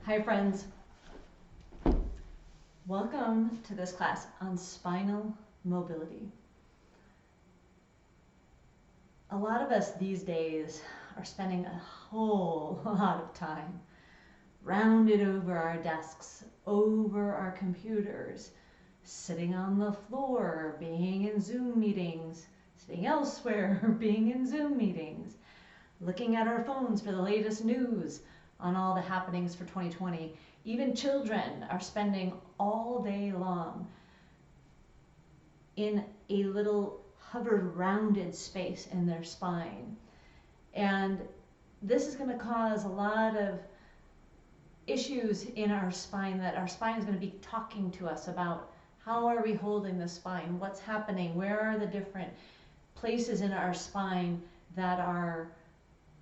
Hi friends, welcome to this class on spinal mobility. A lot of us these days are spending a whole lot of time rounded over our desks, over our computers, sitting on the floor, being in Zoom meetings, sitting elsewhere, being in Zoom meetings, looking at our phones for the latest news on all the happenings for 2020. Even children are spending all day long in a little hovered rounded space in their spine. And this is going to cause a lot of issues in our spine, that our spine is going to be talking to us about how are we holding the spine, what's happening, where are the different places in our spine that are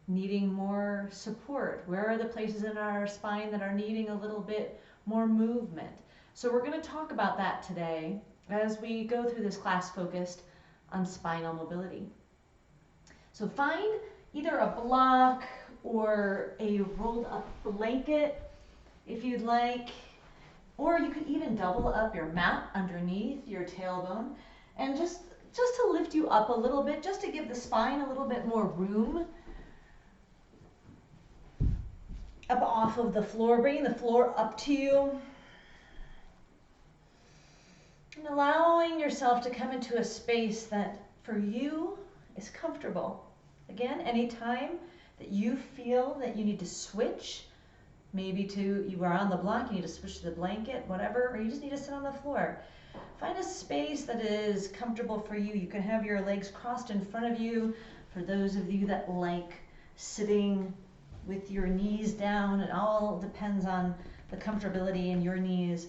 needing more support? Where are the places in our spine that are needing a little bit more movement? So we're going to talk about that today as we go through this class focused on spinal mobility. So find either a block or a rolled up blanket if you'd like, or you could even double up your mat underneath your tailbone and just to lift you up a little bit, just to give the spine a little bit more room up off of the floor, bringing the floor up to you and allowing yourself to come into a space that for you is comfortable. Again, anytime that you feel that you need to switch, maybe you are on the block, you need to switch to the blanket, whatever, or you just need to sit on the floor. Find a space that is comfortable for you. You can have your legs crossed in front of you. For those of you that like sitting with your knees down, it all depends on the comfortability in your knees.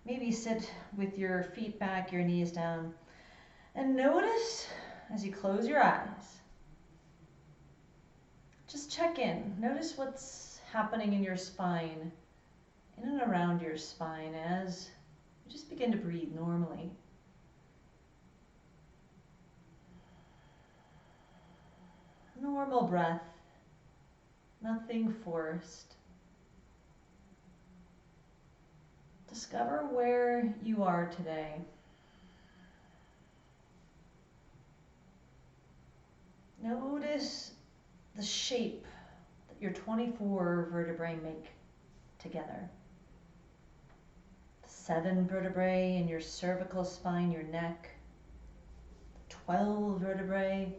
Maybe sit with your feet back, your knees down. And notice as you close your eyes, just check in. Notice what's happening in your spine, in and around your spine, as you just begin to breathe normally. Normal breath. Nothing forced. Discover where you are today. Notice the shape that your 24 vertebrae make together. The 7 vertebrae in your cervical spine, your neck. 12 vertebrae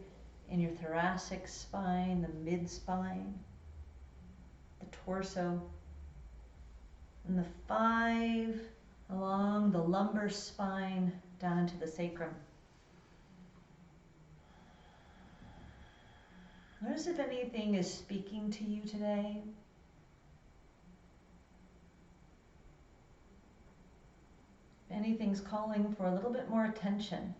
in your thoracic spine, the mid-spine, the torso, and the 5 along the lumbar spine down to the sacrum. Notice if anything is speaking to you today. If anything's calling for a little bit more attention.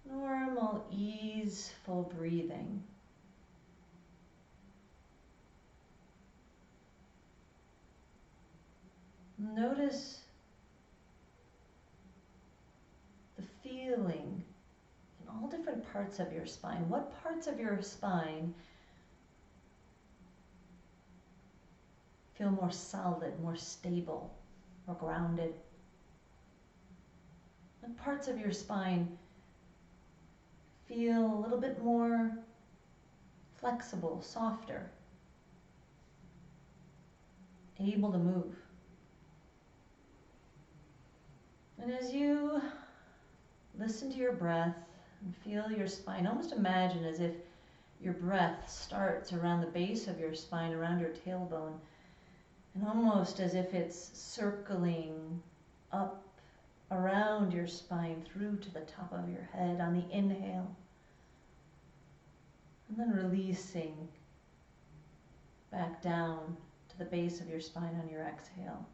Normal, easeful breathing. Notice the feeling in all different parts of your spine. What parts of your spine feel more solid, more stable, more grounded? What parts of your spine feel a little bit more flexible, softer, able to move? And as you listen to your breath and feel your spine, almost imagine as if your breath starts around the base of your spine, around your tailbone, and almost as if it's circling up around your spine through to the top of your head on the inhale, and then releasing back down to the base of your spine on your exhale.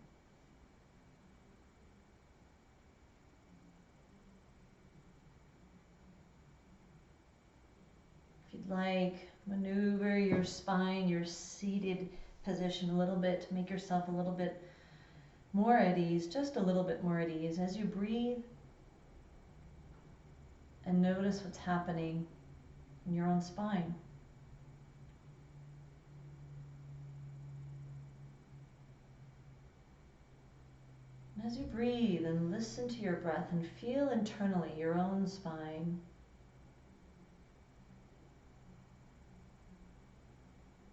If you'd like, maneuver your spine, your seated position a little bit to make yourself a little bit more at ease, just a little bit more at ease as you breathe and notice what's happening in your own spine. And as you breathe and listen to your breath and feel internally your own spine,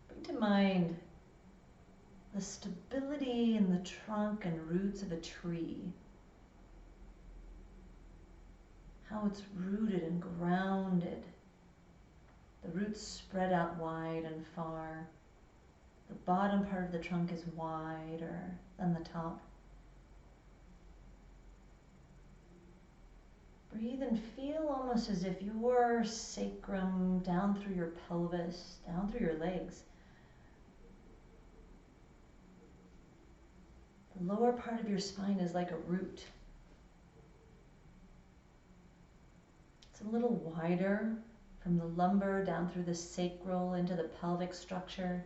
bring to mind the stability in the trunk and roots of a tree. How it's rooted and grounded. The roots spread out wide and far. The bottom part of the trunk is wider than the top. Breathe and feel almost as if your sacrum down through your pelvis, down through your legs. The lower part of your spine is like a root. It's a little wider from the lumbar down through the sacral into the pelvic structure.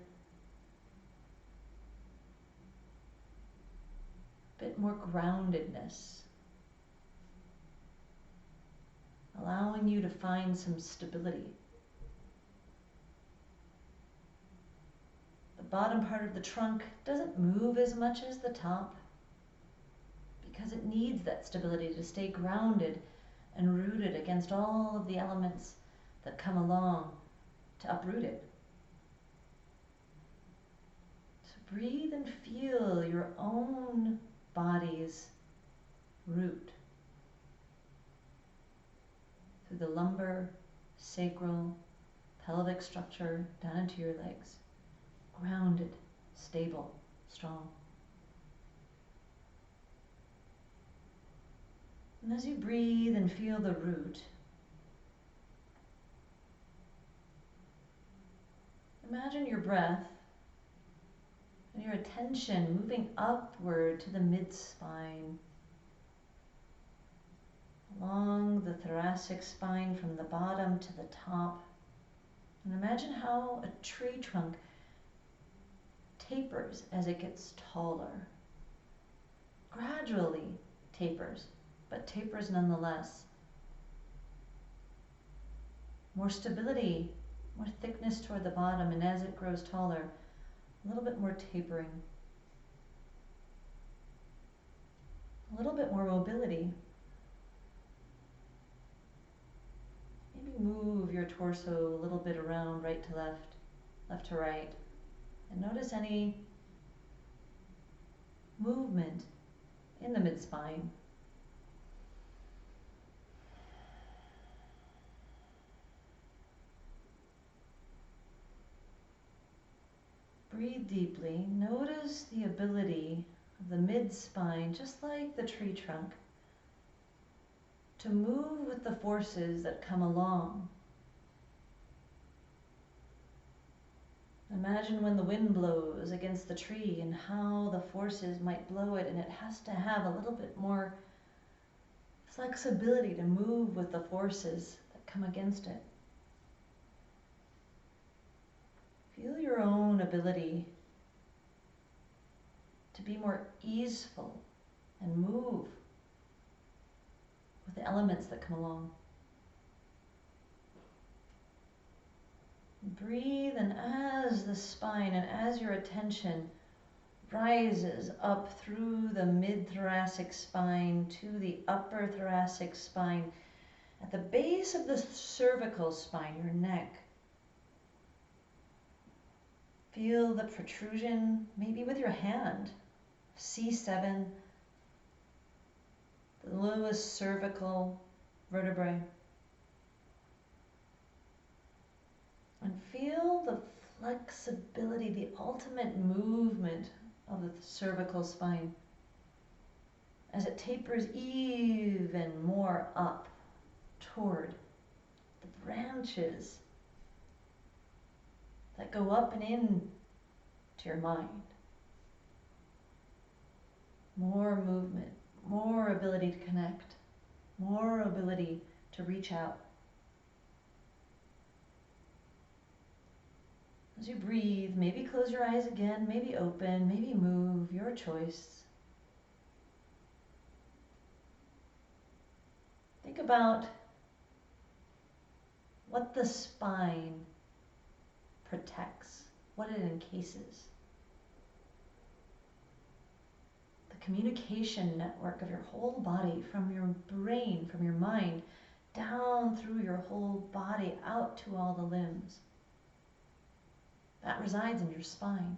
A bit more groundedness, allowing you to find some stability. The bottom part of the trunk doesn't move as much as the top because it needs that stability to stay grounded and rooted against all of the elements that come along to uproot it. So breathe and feel your own body's root through the lumbar, sacral, pelvic structure down into your legs. Grounded, stable, strong. And as you breathe and feel the root, imagine your breath and your attention moving upward to the mid-spine, along the thoracic spine from the bottom to the top. And imagine how a tree trunk tapers as it gets taller. Gradually tapers, but tapers nonetheless. More stability, more thickness toward the bottom, and as it grows taller, a little bit more tapering. A little bit more mobility. Maybe move your torso a little bit around, right to left, left to right. And notice any movement in the mid-spine. Breathe deeply. Notice the ability of the mid-spine, just like the tree trunk, to move with the forces that come along. Imagine when the wind blows against the tree and how the forces might blow it, and it has to have a little bit more flexibility to move with the forces that come against it. Feel your own ability to be more easeful and move with the elements that come along. Breathe, and as the spine and as your attention rises up through the mid-thoracic spine to the upper thoracic spine, at the base of the cervical spine, your neck, feel the protrusion, maybe with your hand, C7, the lowest cervical vertebrae. And feel the flexibility, the ultimate movement of the cervical spine as it tapers even more up toward the branches that go up and in to your mind. More movement, more ability to connect, more ability to reach out. As you breathe, maybe close your eyes again, maybe open, maybe move, your choice. Think about what the spine protects, what it encases. The communication network of your whole body, from your brain, from your mind, down through your whole body, out to all the limbs. That resides in your spine.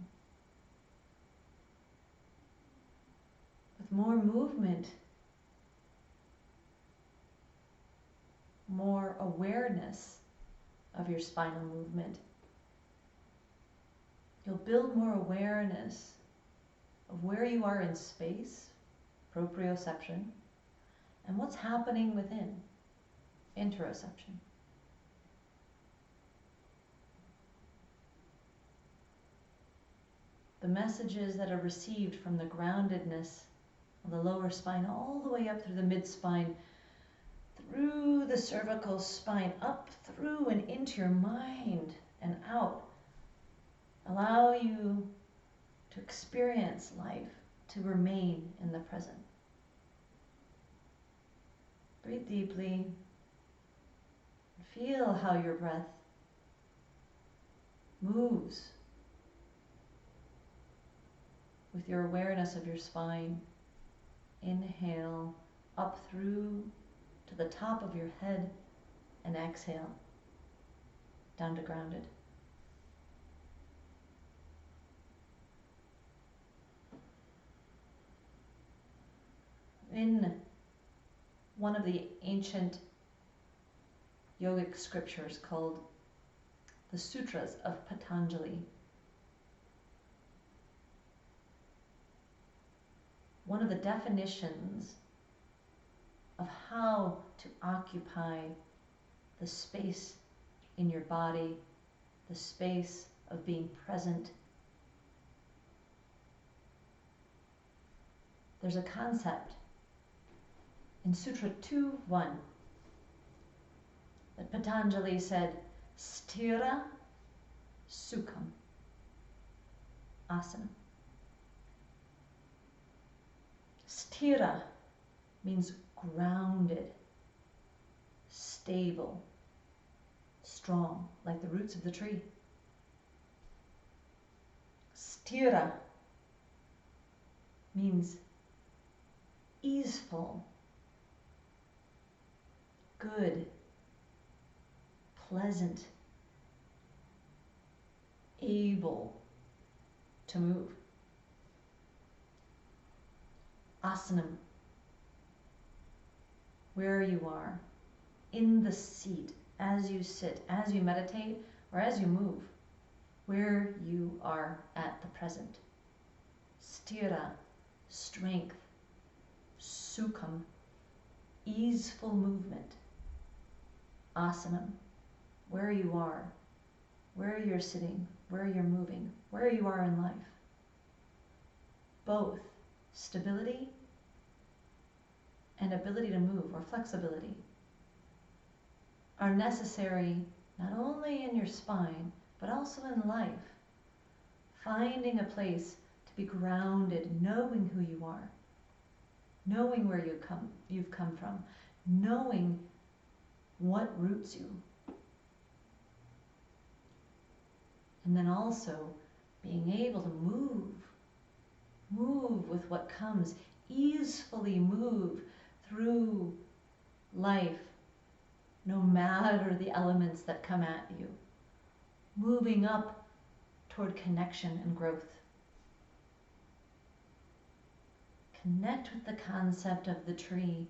With more movement, more awareness of your spinal movement, you'll build more awareness of where you are in space, proprioception, and what's happening within, interoception. The messages that are received from the groundedness of the lower spine all the way up through the mid-spine, through the cervical spine, up through and into your mind and out, allow you to experience life, to remain in the present. Breathe deeply. Feel how your breath moves with your awareness of your spine. Inhale up through to the top of your head and exhale down to grounded. In one of the ancient yogic scriptures called the Sutras of Patanjali, one of the definitions of how to occupy the space in your body, the space of being present. There's a concept in Sutra 2.1 that Patanjali said, Sthira Sukham Asana. Sthira means grounded, stable, strong, like the roots of the tree. Sthira means easeful, good, pleasant, able to move. Asanam, where you are, in the seat, as you sit, as you meditate, or as you move, where you are at the present. Sthira, strength. Sukham, easeful movement. Asanam, where you are, where you're sitting, where you're moving, where you are in life. Both stability and ability to move, or flexibility, are necessary not only in your spine, but also in life. Finding a place to be grounded, knowing who you are, knowing where you've come from, knowing what roots you. And then also being able to move with what comes, easefully move through life, no matter the elements that come at you, moving up toward connection and growth. Connect with the concept of the tree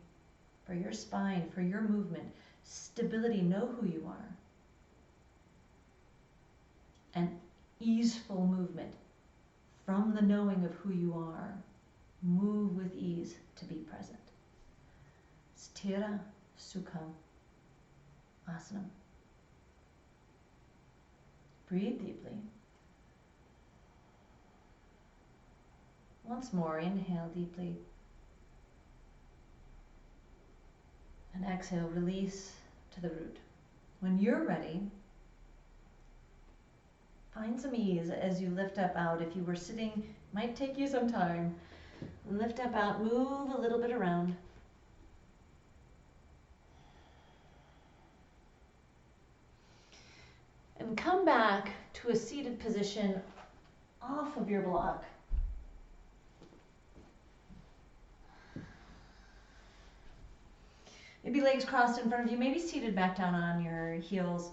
for your spine, for your movement, stability, know who you are, and easeful movement from the knowing of who you are. Move with ease to be present. Sthira Sukham Asanam. Breathe deeply. Once more, inhale deeply. And exhale, release to the root. When you're ready, find some ease as you lift up out. If you were sitting, might take you some time. Lift up out, move a little bit around. And come back to a seated position off of your block. Maybe legs crossed in front of you, maybe seated back down on your heels.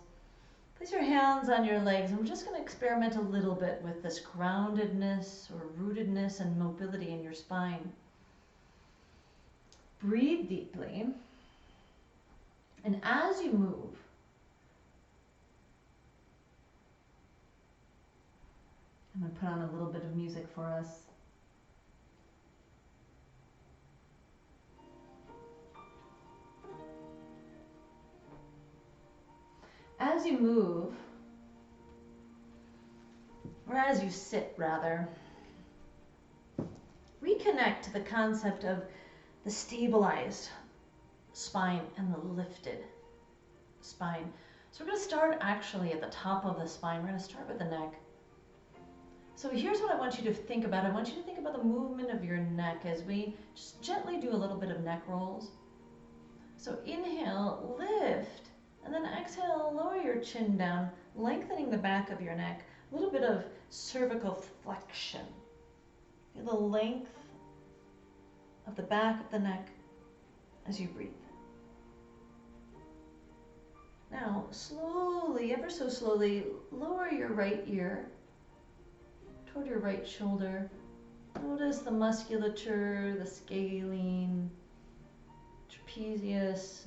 Place your hands on your legs, and we're just going to experiment a little bit with this groundedness or rootedness and mobility in your spine. Breathe deeply, and as you move, I'm going to put on a little bit of music for us. As you move, or as you sit rather, reconnect to the concept of the stabilized spine and the lifted spine. So we're going to start actually at the top of the spine. We're going to start with the neck. So here's what I want you to think about. I want you to think about the movement of your neck as we just gently do a little bit of neck rolls. So inhale, lift. And then exhale, lower your chin down, lengthening the back of your neck. A little bit of cervical flexion. Feel the length of the back of the neck as you breathe. Now, slowly, ever so slowly, lower your right ear toward your right shoulder. Notice the musculature, the scalene, trapezius.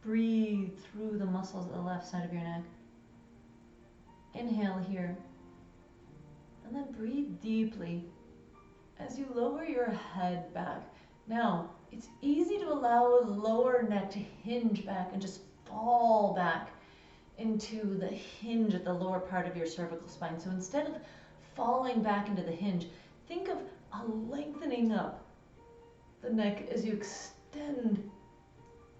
Breathe through the muscles of the left side of your neck. Inhale here. And then breathe deeply as you lower your head back. Now, it's easy to allow the lower neck to hinge back and just fall back into the hinge at the lower part of your cervical spine. So instead of falling back into the hinge, think of a lengthening up the neck as you extend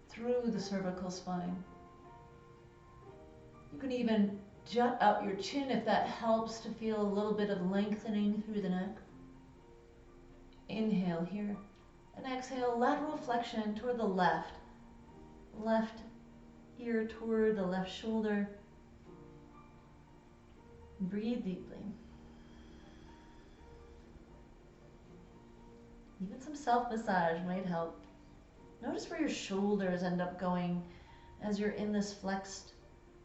through the cervical spine. You can even jut out your chin if that helps to feel a little bit of lengthening through the neck. Inhale here, and exhale, lateral flexion toward the left. Left ear toward the left shoulder. Breathe deeply. Even some self-massage might help. Notice where your shoulders end up going as you're in this flexed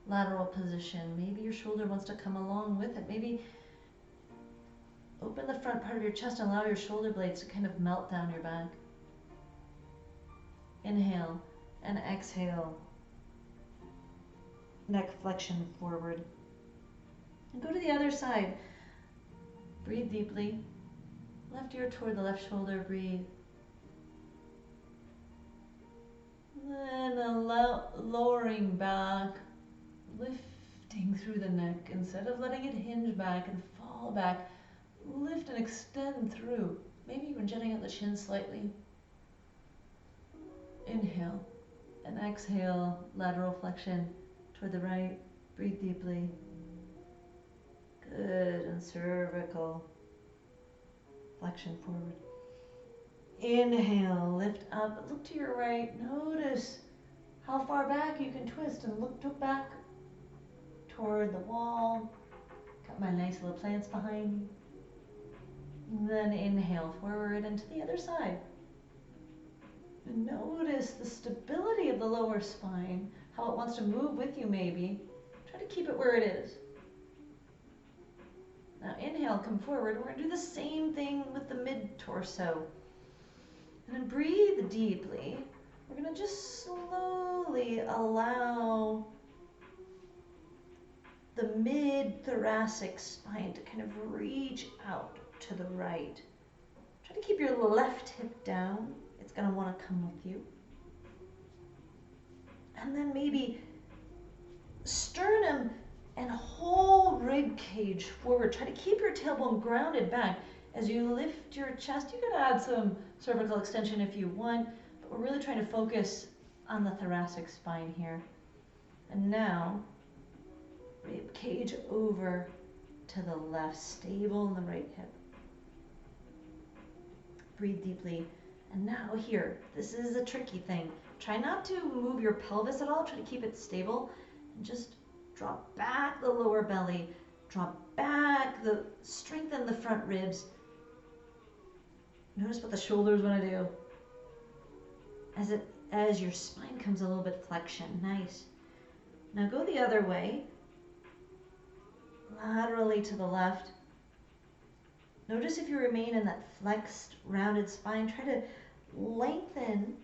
lateral position. Maybe your shoulder wants to come along with it. Maybe open the front part of your chest and allow your shoulder blades to kind of melt down your back. Inhale and exhale. Neck flexion forward. And go to the other side. Breathe deeply. Left ear toward the left shoulder. Breathe. Then lowering back, lifting through the neck. Instead of letting it hinge back and fall back, lift and extend through. Maybe even jutting out the chin slightly. Inhale and exhale, lateral flexion toward the right. Breathe deeply. Good, and cervical flexion forward. Inhale, lift up, look to your right. Notice how far back you can twist and look back toward the wall. Got my nice little plants behind me. And then inhale forward and to the other side. And notice the stability of the lower spine, how it wants to move with you maybe. Try to keep it where it is. Now inhale, come forward. We're going to do the same thing with the mid-torso. And then breathe deeply. We're going to just slowly allow the mid-thoracic spine to kind of reach out to the right. Try to keep your left hip down. It's going to want to come with you. And then maybe sternum and whole rib cage forward. Try to keep your tailbone grounded back. As you lift your chest, you can add some cervical extension if you want, but we're really trying to focus on the thoracic spine here. And now, rib cage over to the left, stable in the right hip. Breathe deeply. And now here, this is a tricky thing. Try not to move your pelvis at all. Try to keep it stable. And just drop back the lower belly, drop back, strengthen the front ribs. Notice what the shoulders want to do. As your spine comes a little bit flexion. Nice. Now go the other way. Laterally to the left. Notice if you remain in that flexed, rounded spine, try to lengthen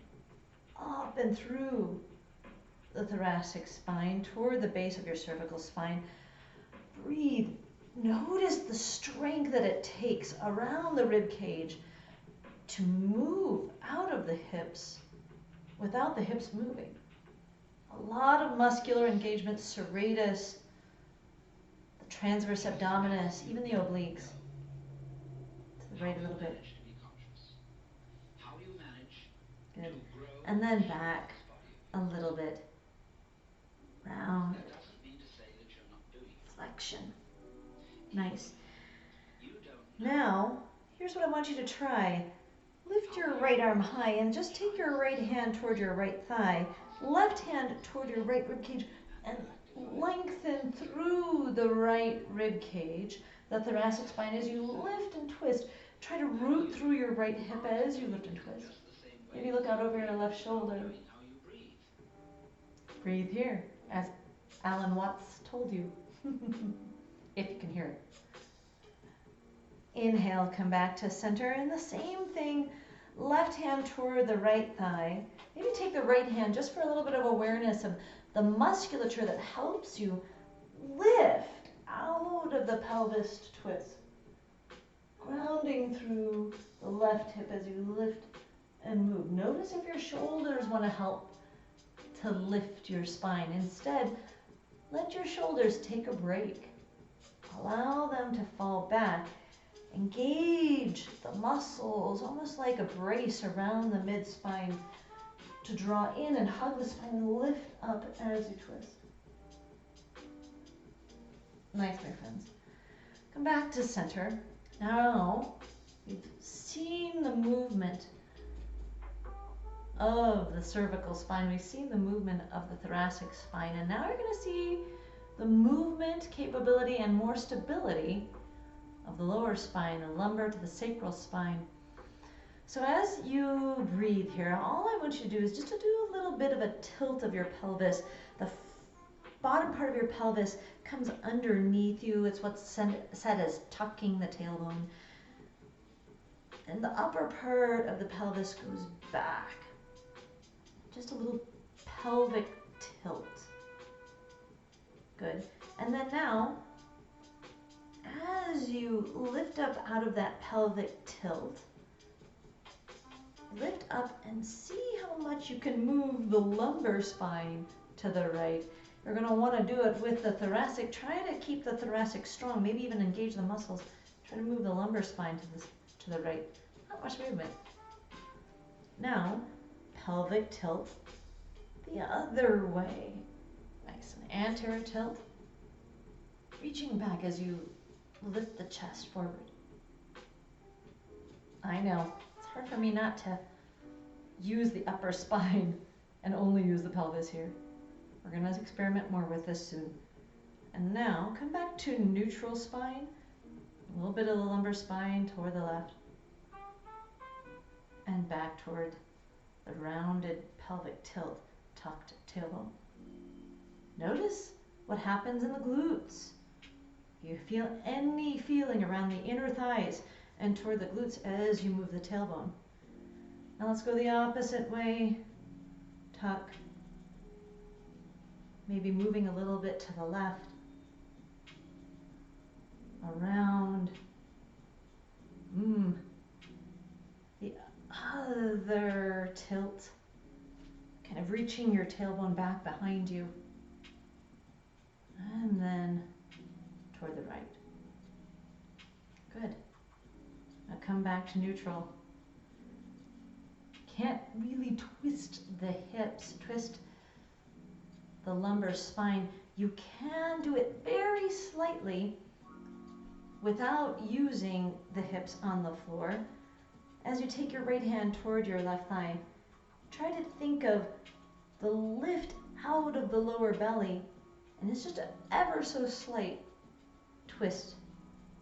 up and through the thoracic spine toward the base of your cervical spine. Breathe. Notice the strength that it takes around the rib cage to move out of the hips without the hips moving. A lot of muscular engagement, serratus, the transverse abdominis, even the obliques. To the right a little bit. Good. And then back a little bit. Round. Flexion. Nice. Now, here's what I want you to try. Lift your right arm high and just take your right hand toward your right thigh, left hand toward your right rib cage, and lengthen through the right rib cage, the thoracic spine, as you lift and twist. Try to root through your right hip as you lift and twist. Maybe look out over your left shoulder. Breathe here, as Alan Watts told you, if you can hear it. Inhale, come back to center, and the same thing, left hand toward the right thigh. Maybe take the right hand just for a little bit of awareness of the musculature that helps you lift out of the pelvis to twist. Grounding through the left hip as you lift and move. Notice if your shoulders want to help to lift your spine. Instead, let your shoulders take a break. Allow them to fall back. Engage the muscles, almost like a brace around the mid-spine, to draw in and hug the spine and lift up as you twist. Nice, my friends. Come back to center. Now, we've seen the movement of the cervical spine. We've seen the movement of the thoracic spine. And now you're going to see the movement capability and more stability of the lower spine, the lumbar to the sacral spine. So as you breathe here, all I want you to do is just to do a little bit of a tilt of your pelvis. The bottom part of your pelvis comes underneath you. It's what's said as tucking the tailbone. And the upper part of the pelvis goes back. Just a little pelvic tilt. Good. And then now, as you lift up out of that pelvic tilt, lift up and see how much you can move the lumbar spine to the right. You're going to want to do it with the thoracic. Try to keep the thoracic strong, maybe even engage the muscles. Try to move the lumbar spine to the right. Not much movement. Now, pelvic tilt the other way. Nice. An anterior tilt. Reaching back as you lift the chest forward. I know, it's hard for me not to use the upper spine and only use the pelvis here. We're going to experiment more with this soon. And now, come back to neutral spine. A little bit of the lumbar spine toward the left. And back toward the rounded pelvic tilt, tucked tailbone. Notice what happens in the glutes. You feel any feeling around the inner thighs and toward the glutes as you move the tailbone. Now let's go the opposite way. Tuck. Maybe moving a little bit to the left. Around. The other tilt. Kind of reaching your tailbone back behind you. And then toward the right. Good. Now come back to neutral. Can't really twist the hips, twist the lumbar spine. You can do it very slightly without using the hips on the floor. As you take your right hand toward your left thigh, try to think of the lift out of the lower belly And it's just an ever so slight twist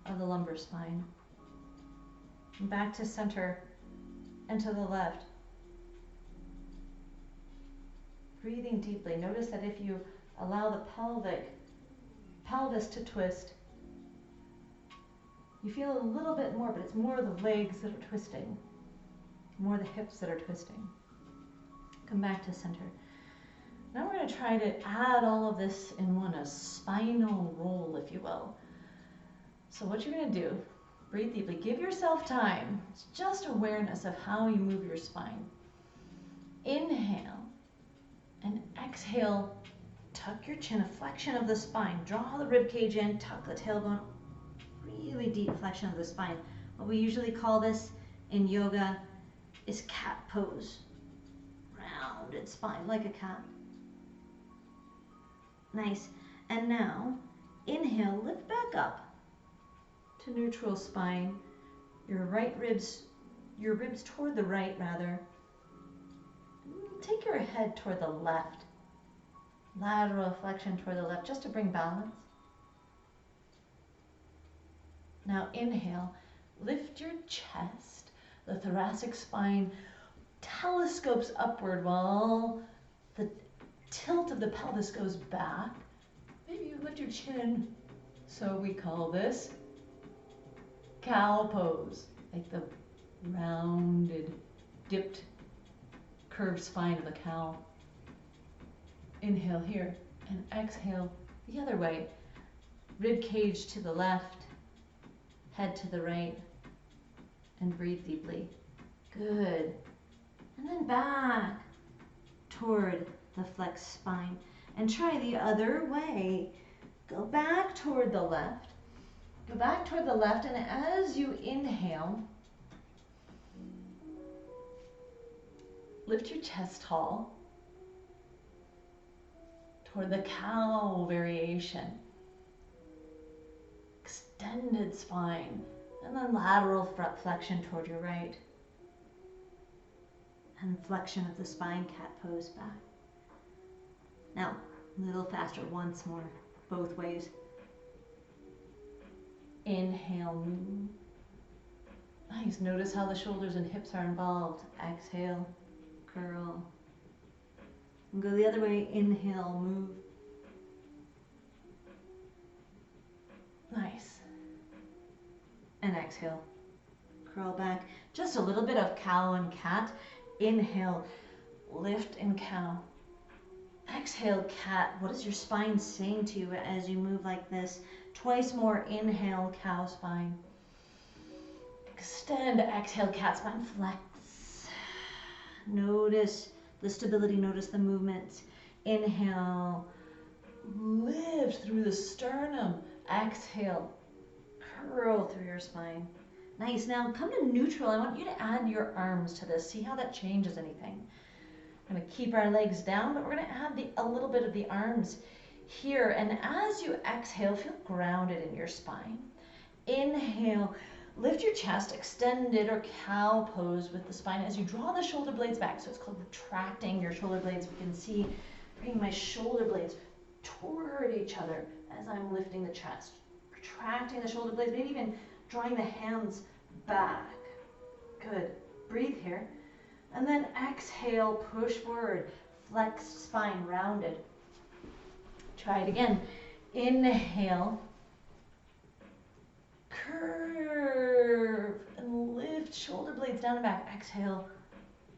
of the lumbar spine. And back to center and to the left. Breathing deeply. Notice that if you allow the pelvis to twist, you feel a little bit more, but it's more the legs that are twisting, more the hips that are twisting. Come back to center. Now we're going to try to add all of this in one, a spinal roll, if you will. So what you're going to do, breathe deeply, give yourself time. It's just awareness of how you move your spine. Inhale and exhale. Tuck your chin, a flexion of the spine. Draw the rib cage in, tuck the tailbone. Really deep flexion of the spine. What we usually call this in yoga is cat pose. Rounded spine like a cat. Nice. And now, inhale, lift back up to neutral spine. Your ribs toward the right rather. Take your head toward the left. Lateral flexion toward the left, just to bring balance. Now inhale, lift your chest. The thoracic spine telescopes upward while the tilt of the pelvis goes back. Maybe you lift your chin. So we call this cow pose, like the rounded, dipped, curved spine of a cow. Inhale here and exhale the other way. Rib cage to the left, head to the right, and breathe deeply. Good. And then back toward the flexed spine. And try the other way. Go back toward the left. Go back toward the left, and as you inhale, lift your chest tall toward the cow variation. Extended spine, and then lateral flexion toward your right. And flexion of the spine, cat pose back. Now, a little faster, once more, both ways. Inhale, move. Nice, notice how the shoulders and hips are involved. Exhale, curl. And go the other way, inhale, move. Nice. And exhale, curl back. Just a little bit of cow and cat. Inhale, lift and cow. Exhale, cat. What is your spine saying to you as you move like this? Twice more. Inhale, cow spine. Extend. Exhale, cat spine. Flex. Notice the stability. Notice the movements. Inhale. Lift through the sternum. Exhale. Curl through your spine. Nice. Now come to neutral. I want you to add your arms to this. See how that changes anything. We're going to keep our legs down, but we're going to add a little bit of the arms here. And as you exhale, feel grounded in your spine. Inhale, lift your chest, extended or cow pose with the spine as you draw the shoulder blades back. So it's called retracting your shoulder blades. We can see bringing my shoulder blades toward each other as I'm lifting the chest. Retracting the shoulder blades, maybe even drawing the hands back. Good. Breathe here. And then exhale, push forward, flex spine, rounded. Try it again. Inhale, curve, and lift shoulder blades down and back. Exhale,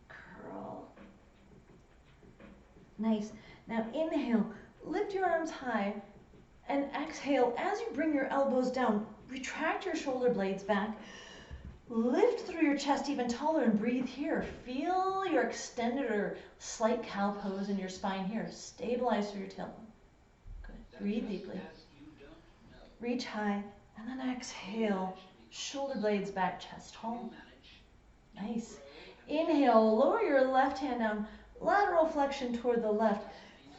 curl. Nice. Now inhale, lift your arms high, and exhale, as you bring your elbows down, retract your shoulder blades back. Lift through your chest even taller and breathe here. Feel your extended or slight cow pose in your spine here. Stabilize through your tailbone. Good. Breathe deeply. Reach high and then exhale. Shoulder blades back, chest tall. Nice. Inhale, lower your left hand down. Lateral flexion toward the left.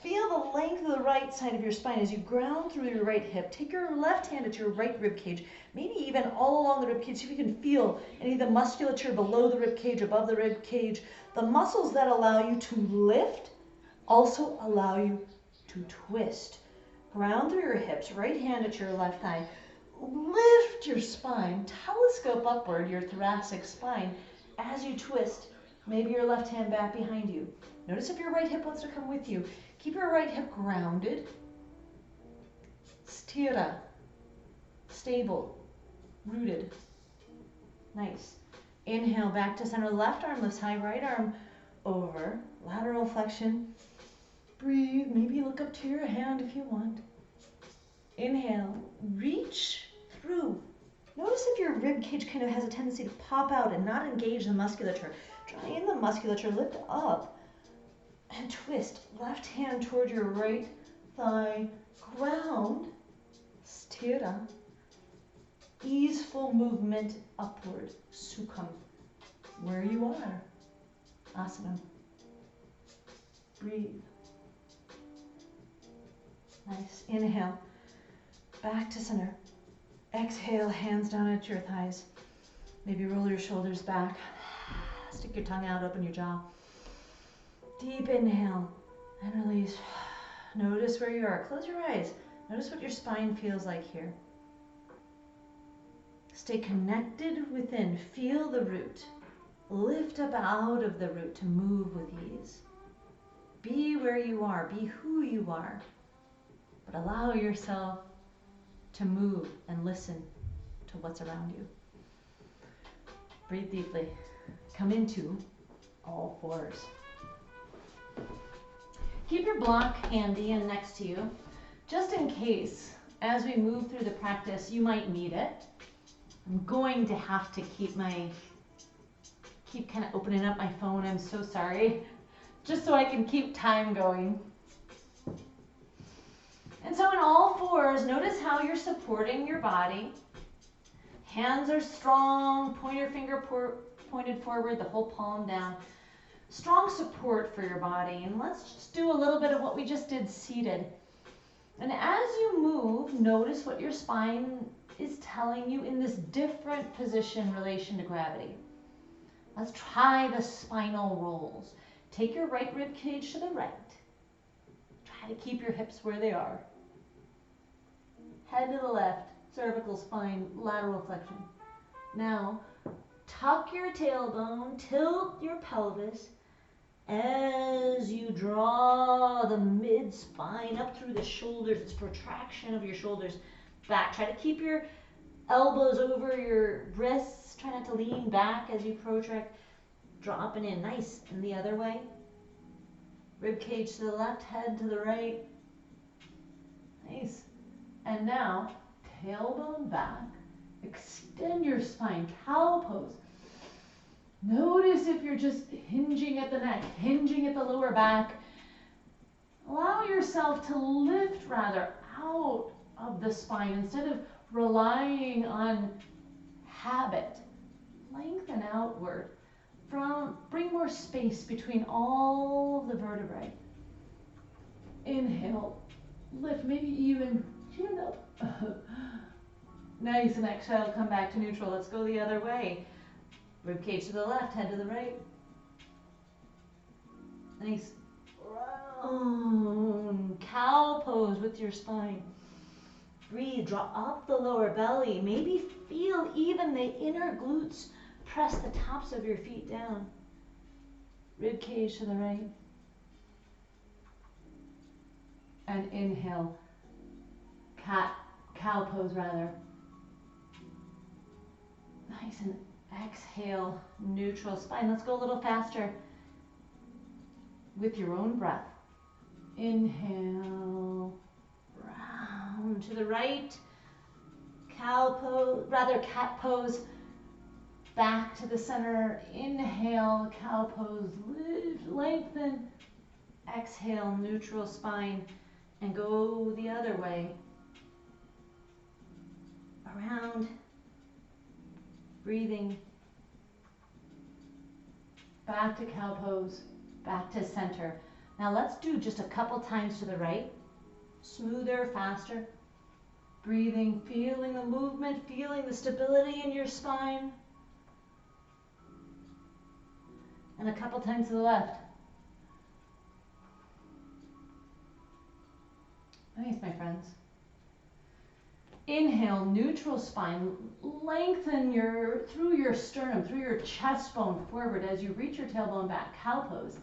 Feel the length of the right side of your spine as you ground through your right hip. Take your left hand at your right rib cage, maybe even all along the rib cage. See if you can feel any of the musculature below the rib cage, above the rib cage. The muscles that allow you to lift also allow you to twist. Ground through your hips, right hand at your left thigh. Lift your spine, telescope upward your thoracic spine as you twist. Maybe your left hand back behind you. Notice if your right hip wants to come with you. Keep your right hip grounded. Sthira. Stable. Rooted. Nice. Inhale back to center. Left arm lifts high, right arm over. Lateral flexion. Breathe. Maybe look up to your hand if you want. Inhale. Reach through. Notice if your rib cage kind of has a tendency to pop out and not engage the musculature. Draw in the musculature, lift up, and twist. Left hand toward your right thigh. Ground. Sthira. Easeful movement upward. Sukham. Where you are. Asana. Breathe. Nice. Inhale. Back to center. Exhale, hands down at your thighs. Maybe roll your shoulders back. Stick your tongue out, open your jaw. Deep inhale and release. Notice where you are. Close your eyes. Notice what your spine feels like here. Stay connected within. Feel the root. Lift up out of the root to move with ease. Be where you are. Be who you are. But allow yourself to move and listen to what's around you. Breathe deeply. Come into all fours. Keep your block handy and next to you, just in case, as we move through the practice, you might need it. I'm going to have to keep kind of opening up my phone. I'm so sorry. Just so I can keep time going. And so in all fours, notice how you're supporting your body. Hands are strong, pointer finger pointed forward, the whole palm down. Strong support for your body. And let's just do a little bit of what we just did seated. And as you move, notice what your spine is telling you in this different position in relation to gravity. Let's try the spinal rolls. Take your right rib cage to the right. Try to keep your hips where they are. Head to the left, cervical spine, lateral flexion. Now, tuck your tailbone, tilt your pelvis as you draw the mid-spine up through the shoulders. It's protraction of your shoulders back. Try to keep your elbows over your wrists. Try not to lean back as you protract. Draw up and in. Nice. And the other way. Rib cage to the left, head to the right. Nice. And now, tailbone back. Extend your spine. Cow pose. Notice if you're just hinging at the neck, hinging at the lower back. Allow yourself to lift rather out of the spine instead of relying on habit. Lengthen outward. Bring more space between all of the vertebrae. Inhale, lift, maybe even chin up. Nice, and exhale, come back to neutral. Let's go the other way. Rib cage to the left, head to the right. Nice. Round. Cow pose with your spine. Breathe, draw up the lower belly. Maybe feel even the inner glutes. Press the tops of your feet down. Rib cage to the right. And inhale. Cow pose rather. Nice, and exhale, neutral spine. Let's go a little faster with your own breath. Inhale, round to the right. Cow pose, rather cat pose. Back to the center. Inhale, cow pose, lift, lengthen. Exhale, neutral spine, and go the other way. Around. Breathing. Back to cow pose, back to center. Now let's do just a couple times to the right. Smoother, faster. Breathing, feeling the movement, feeling the stability in your spine. And a couple times to the left. Nice, my friends. Inhale, neutral spine. Lengthen through your sternum, through your chest bone forward as you reach your tailbone back. Cow pose.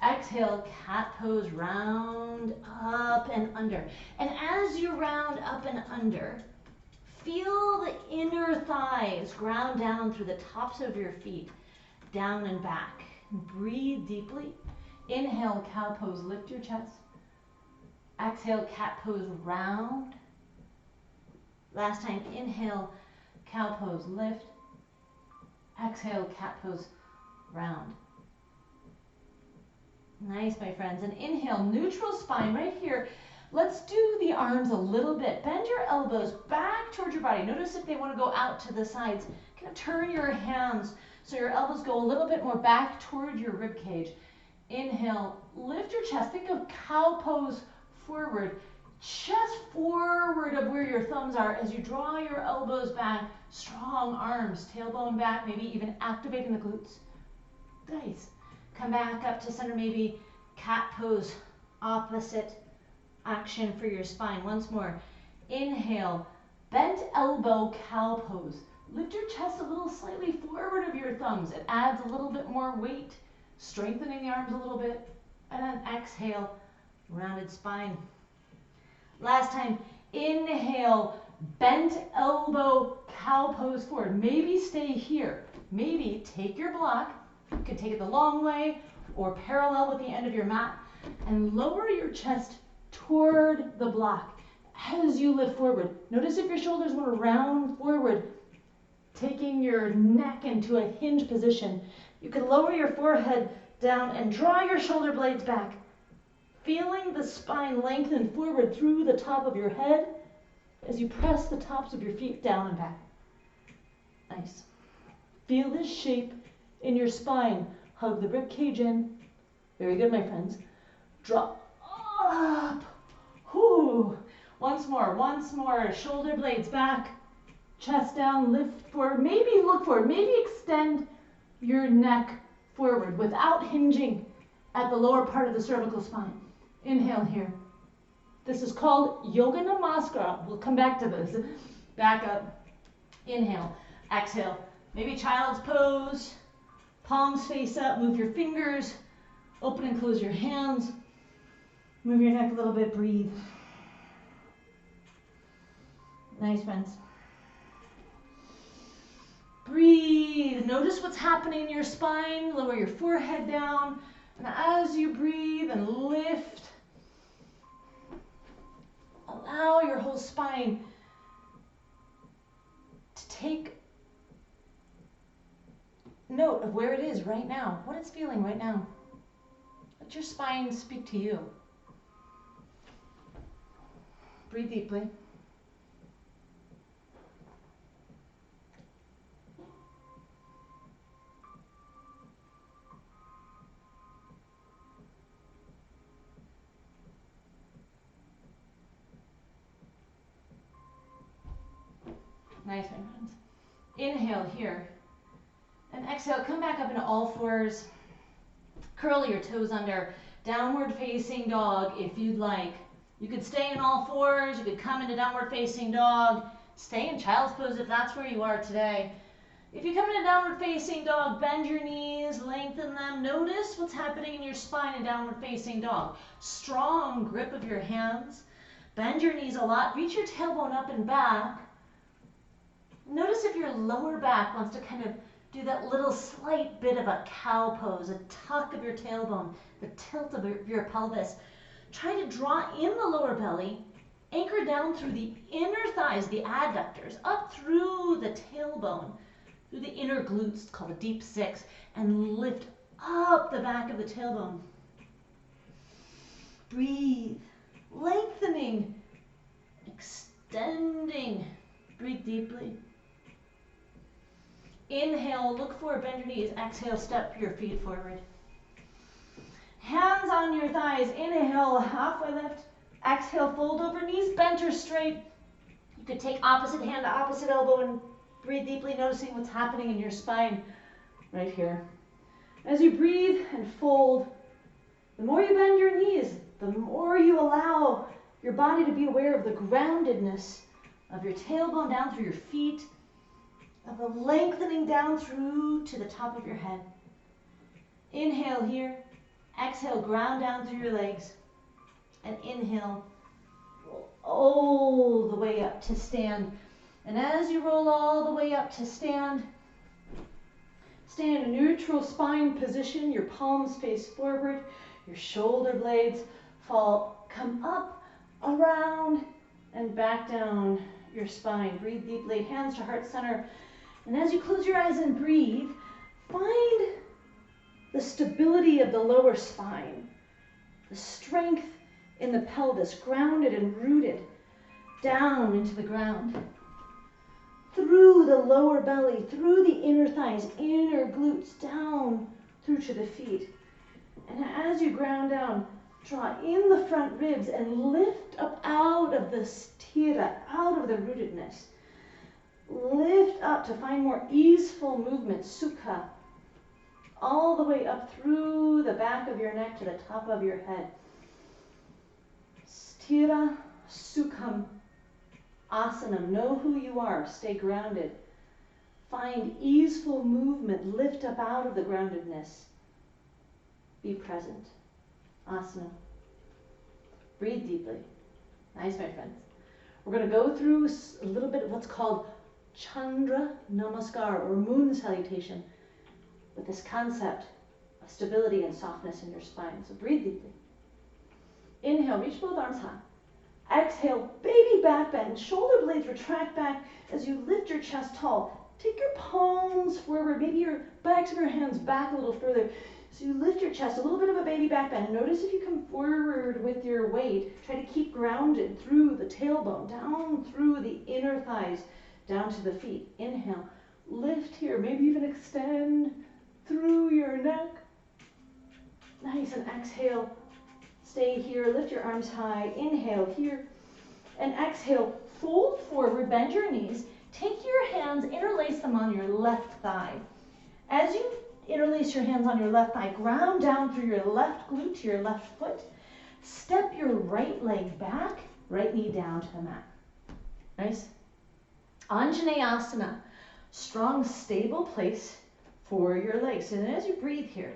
Exhale, cat pose, round up and under. And as you round up and under, feel the inner thighs ground down through the tops of your feet, down and back. Breathe deeply. Inhale, cow pose, lift your chest. Exhale, cat pose, round. Last time, inhale, cow pose, lift. Exhale, cat pose, round. Nice, my friends. And inhale, neutral spine right here. Let's do the arms a little bit. Bend your elbows back towards your body. Notice if they want to go out to the sides. Kind of turn your hands so your elbows go a little bit more back toward your rib cage. Inhale, lift your chest. Think of cow pose forward. Chest forward of where your thumbs are as you draw your elbows back. Strong arms, tailbone back, maybe even activating the glutes. Nice. Come back up to center, maybe cat pose, opposite action for your spine. Once more. Inhale, bent elbow, cow pose. Lift your chest a little slightly forward of your thumbs. It adds a little bit more weight, strengthening the arms a little bit. And then exhale, rounded spine. Last time, inhale, bent elbow, cow pose forward. Maybe stay here. Maybe take your block. You can take it the long way or parallel with the end of your mat and lower your chest toward the block as you lift forward. Notice if your shoulders want to round forward, taking your neck into a hinge position. You can lower your forehead down and draw your shoulder blades back. Feeling the spine lengthen forward through the top of your head as you press the tops of your feet down and back. Nice. Feel this shape in your spine. Hug the rib cage in. Very good, my friends. Drop up. Whoo. Once more. Shoulder blades back. Chest down, lift forward. Maybe look forward. Maybe extend your neck forward without hinging at the lower part of the cervical spine. Inhale here. This is called Yoga Namaskara. We'll come back to this. Back up. Inhale. Exhale. Maybe child's pose. Palms face up. Move your fingers. Open and close your hands. Move your neck a little bit. Breathe. Nice, friends. Breathe. Notice what's happening in your spine. Lower your forehead down. And as you breathe and lift, allow your whole spine to take note of where it is right now, what it's feeling right now. Let your spine speak to you. Breathe deeply. Nice, my friends. Inhale here. And exhale, come back up into all fours. Curl your toes under. Downward facing dog if you'd like. You could stay in all fours. You could come into downward facing dog. Stay in child's pose if that's where you are today. If you come into downward facing dog, bend your knees, lengthen them. Notice what's happening in your spine in downward facing dog. Strong grip of your hands. Bend your knees a lot. Reach your tailbone up and back. Notice if your lower back wants to kind of do that little slight bit of a cow pose, a tuck of your tailbone, the tilt of your pelvis. Try to draw in the lower belly, anchor down through the inner thighs, the adductors, up through the tailbone, through the inner glutes, called a deep six, and lift up the back of the tailbone. Breathe, lengthening, extending. Breathe deeply. Inhale, look forward, bend your knees. Exhale, step your feet forward. Hands on your thighs. Inhale, halfway lift. Exhale, fold over, knees bent or straight. You could take opposite hand to opposite elbow and breathe deeply, noticing what's happening in your spine right here. As you breathe and fold, the more you bend your knees, the more you allow your body to be aware of the groundedness of your tailbone down through your feet, of the lengthening down through to the top of your head. Inhale here. Exhale, ground down through your legs. And inhale, roll all the way up to stand. And as you roll all the way up to stand, stay in a neutral spine position. Your palms face forward. Your shoulder blades come up, around, and back down your spine. Breathe deeply, hands to heart center. And as you close your eyes and breathe, find the stability of the lower spine, the strength in the pelvis, grounded and rooted down into the ground. Through the lower belly, through the inner thighs, inner glutes, down through to the feet. And as you ground down, draw in the front ribs and lift up out of the sthira, out of the rootedness. Lift up to find more easeful movement, sukha, all the way up through the back of your neck to the top of your head. Sthira, sukham, asanam. Know who you are. Stay grounded. Find easeful movement. Lift up out of the groundedness. Be present. Asana. Breathe deeply. Nice, my friends. We're going to go through a little bit of what's called Chandra Namaskar, or moon salutation, with this concept of stability and softness in your spine. So breathe deeply. Inhale, reach both arms high. Exhale, baby back bend. Shoulder blades retract back as you lift your chest tall. Take your palms forward, maybe your backs of your hands back a little further. So you lift your chest, a little bit of a baby back bend. Notice if you come forward with your weight, try to keep grounded through the tailbone, down through the inner thighs, down to the feet. Inhale, lift here, maybe even extend through your neck. Nice, and exhale, stay here, lift your arms high. Inhale here, and exhale, fold forward, bend your knees. Take your hands, interlace them on your left thigh. As you interlace your hands on your left thigh, ground down through your left glute to your left foot. Step your right leg back, right knee down to the mat. Nice. Anjaneyasana, strong, stable place for your legs. And as you breathe here,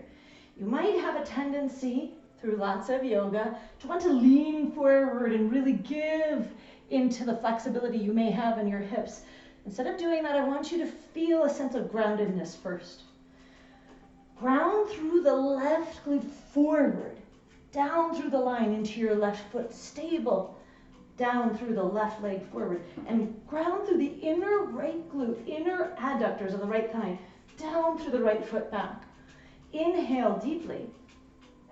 you might have a tendency through lots of yoga to want to lean forward and really give into the flexibility you may have in your hips. Instead of doing that, I want you to feel a sense of groundedness first. Ground through the left glute forward, down through the line into your left foot, stable, down through the left leg forward, and ground through the inner right glute, inner adductors of the right thigh, down through the right foot back. Inhale deeply,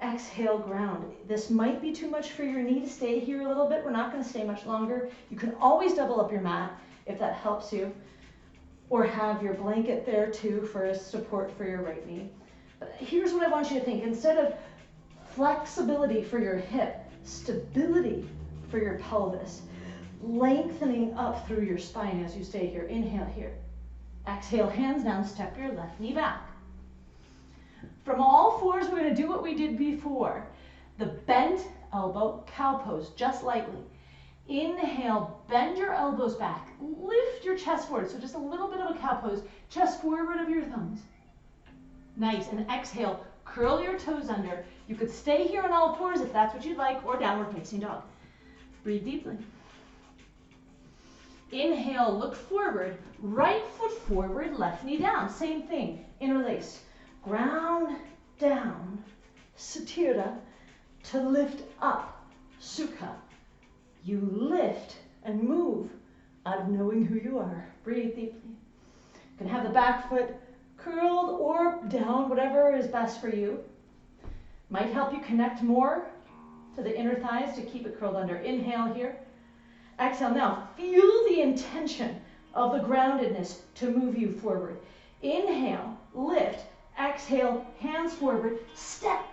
exhale, ground. This might be too much for your knee to stay here a little bit. We're not going to stay much longer. You can always double up your mat if that helps you, or have your blanket there too for a support for your right knee. But here's what I want you to think. Instead of flexibility for your hip, stability for your pelvis, lengthening up through your spine as you stay here. Inhale here. Exhale, hands down, step your left knee back. From all fours, we're going to do what we did before. The bent elbow cow pose, just lightly. Inhale, bend your elbows back. Lift your chest forward. So just a little bit of a cow pose, chest forward of your thumbs. Nice, and exhale, curl your toes under. You could stay here on all fours if that's what you'd like, or downward facing dog. Breathe deeply. Inhale, look forward, right foot forward, left knee down. Same thing, interlace. Ground down, satira, to lift up, sukha. You lift and move out of knowing who you are. Breathe deeply. You can have the back foot curled or down, whatever is best for you. Might help you connect more to the inner thighs to keep it curled under. Inhale here. Exhale. Now feel the intention of the groundedness to move you forward. Inhale, lift. Exhale, hands forward, step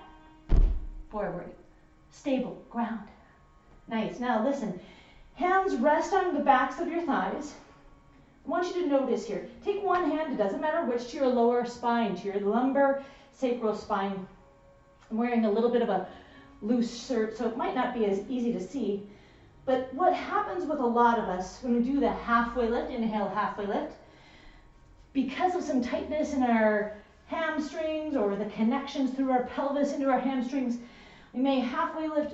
forward. Stable, ground. Nice. Now listen, hands rest on the backs of your thighs. I want you to notice here. Take one hand, it doesn't matter which, to your lower spine, to your lumbar sacral spine. I'm wearing a little bit of a loose shirt, so it might not be as easy to see. But what happens with a lot of us when we do the halfway lift, inhale, halfway lift, because of some tightness in our hamstrings or the connections through our pelvis into our hamstrings, we may halfway lift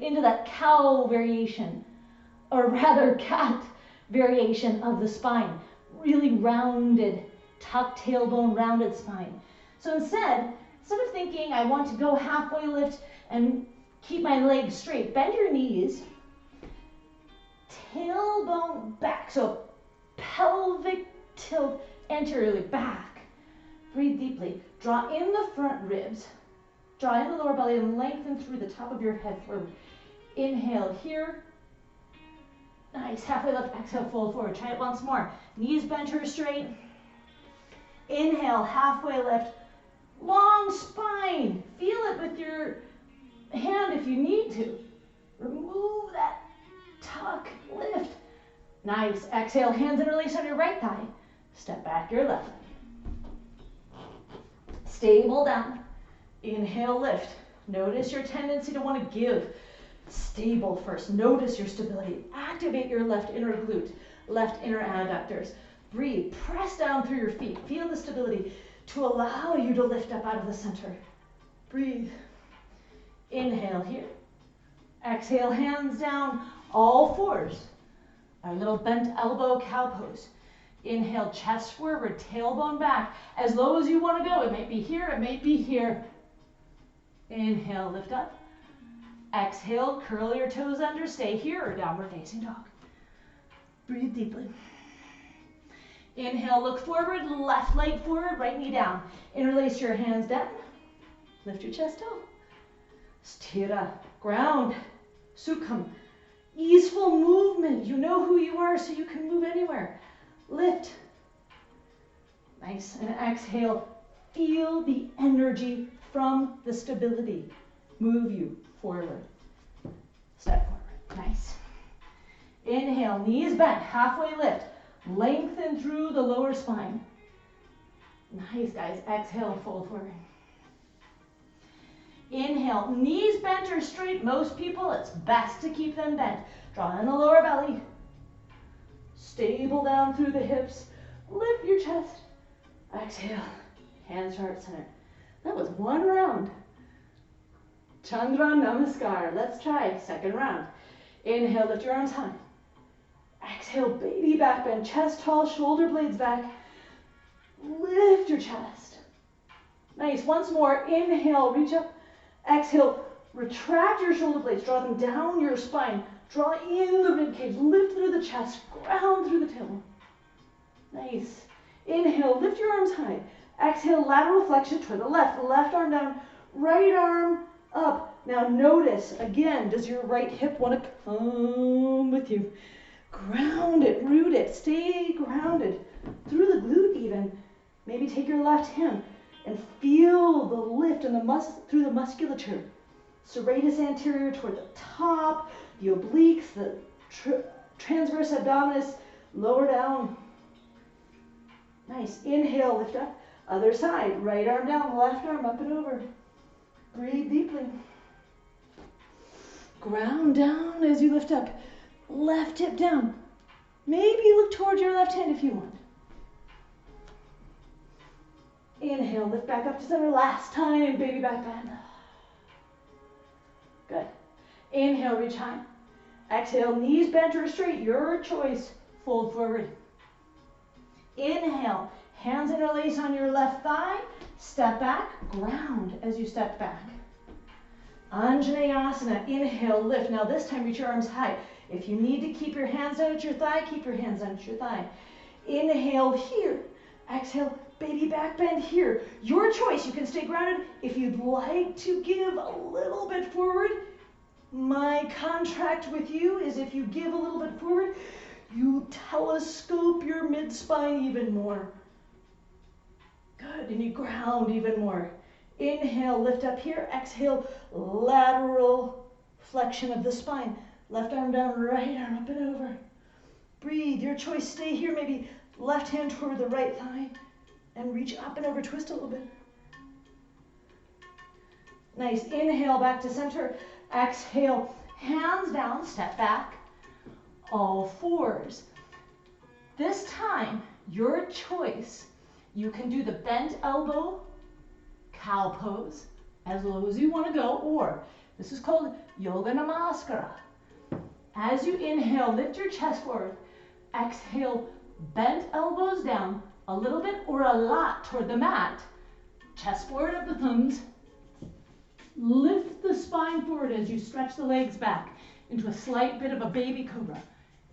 into that cow variation, or rather cat variation of the spine. Really rounded, tucked tailbone, rounded spine. So instead of thinking I want to go halfway lift and keep my legs straight, bend your knees, tailbone back, so pelvic tilt anteriorly back. Breathe deeply. Draw in the front ribs, draw in the lower belly, and lengthen through the top of your head forward. Inhale here. Nice. Halfway lift. Exhale, fold forward. Try it once more. Knees bent or straight. Inhale, halfway lift. Long spine. Feel it with your hand if you need to. Remove that tuck, lift. Nice. Exhale, hands and release on your right thigh. Step back your left. Stable down. Inhale, lift. Notice your tendency to want to give. Stable first. Notice your stability. Activate your left inner glute, left inner adductors. Breathe. Press down through your feet. Feel the stability to allow you to lift up out of the center. Breathe. Inhale here. Exhale, hands down, all fours. Our little bent elbow cow pose. Inhale, chest forward, tailbone back. As low as you want to go. It might be here, it might be here. Inhale, lift up. Exhale, curl your toes under, stay here, or downward facing dog. Breathe deeply. Inhale, look forward, left leg forward, right knee down. Interlace your hands down. Lift your chest up. Sthira, ground, sukham. Easeful movement. You know who you are, so you can move anywhere. Lift. Nice. And exhale. Feel the energy from the stability. Move you forward. Step forward. Nice. Inhale, knees bent, halfway lift. Lengthen through the lower spine. Nice, guys. Exhale, fold forward. Inhale, knees bent or straight. Most people, it's best to keep them bent. Draw in the lower belly. Stable down through the hips. Lift your chest. Exhale. Hands heart center. That was one round. Chandra Namaskar. Let's try second round. Inhale, lift your arms high. Exhale, baby back bend. Chest tall, shoulder blades back. Lift your chest. Nice. Once more. Inhale, reach up. Exhale, retract your shoulder blades. Draw them down your spine. Draw in the rib cage. Lift through the chest. Ground through the tailbone. Nice. Inhale, lift your arms high. Exhale, lateral flexion toward the left. Left arm down, right arm up. Now notice, again, does your right hip want to come with you? Ground it, root it, stay grounded. Through the glute even. Maybe take your left hand and feel the lift in through the musculature. Serratus anterior toward the top, the obliques, the transverse abdominis, lower down. Nice. Inhale, lift up. Other side. Right arm down, left arm up and over. Breathe deeply. Ground down as you lift up. Left hip down. Maybe look towards your left hand if you want. Inhale, lift back up to center. Last time, baby back bend. Good. Inhale, reach high. Exhale, knees bent or straight. Your choice. Fold forward. Inhale, hands interlace on your left thigh. Step back, ground as you step back. Anjaneyasana, inhale, lift. Now this time, reach your arms high. If you need to keep your hands down at your thigh, keep your hands down at your thigh. Inhale here. Exhale, baby back bend here. Your choice. You can stay grounded. If you'd like to give a little bit forward, my contract with you is if you give a little bit forward, you telescope your mid-spine even more. Good, and you ground even more. Inhale, lift up here. Exhale, lateral flexion of the spine. Left arm down, right arm up and over. Breathe, your choice, stay here. Maybe left hand toward the right thigh and reach up and over, twist a little bit. Nice, inhale back to center. Exhale, hands down, step back, all fours. This time, your choice. You can do the bent elbow cow pose as low as you want to go, or this is called Yoga Namaskara. As you inhale, lift your chest forward. Exhale, bent elbows down a little bit or a lot toward the mat. Chest forward up the thumbs. Lift the spine forward as you stretch the legs back into a slight bit of a baby cobra.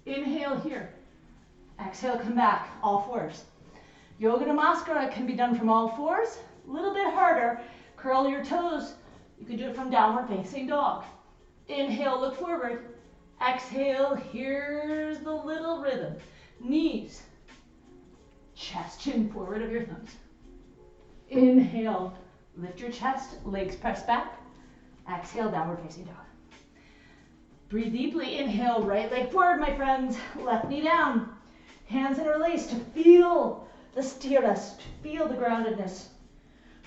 Inhale here. Exhale, come back, all fours. Yoga Namaskara can be done from all fours. A little bit harder. Curl your toes. You can do it from downward facing dog. Inhale, look forward. Exhale, here's the little rhythm. Knees, chest, chin forward of your thumbs. Inhale, lift your chest, legs press back. Exhale, downward facing dog. Breathe deeply. Inhale, right leg forward, my friends. Left knee down. Hands interlaced to feel the sthira, feel the groundedness.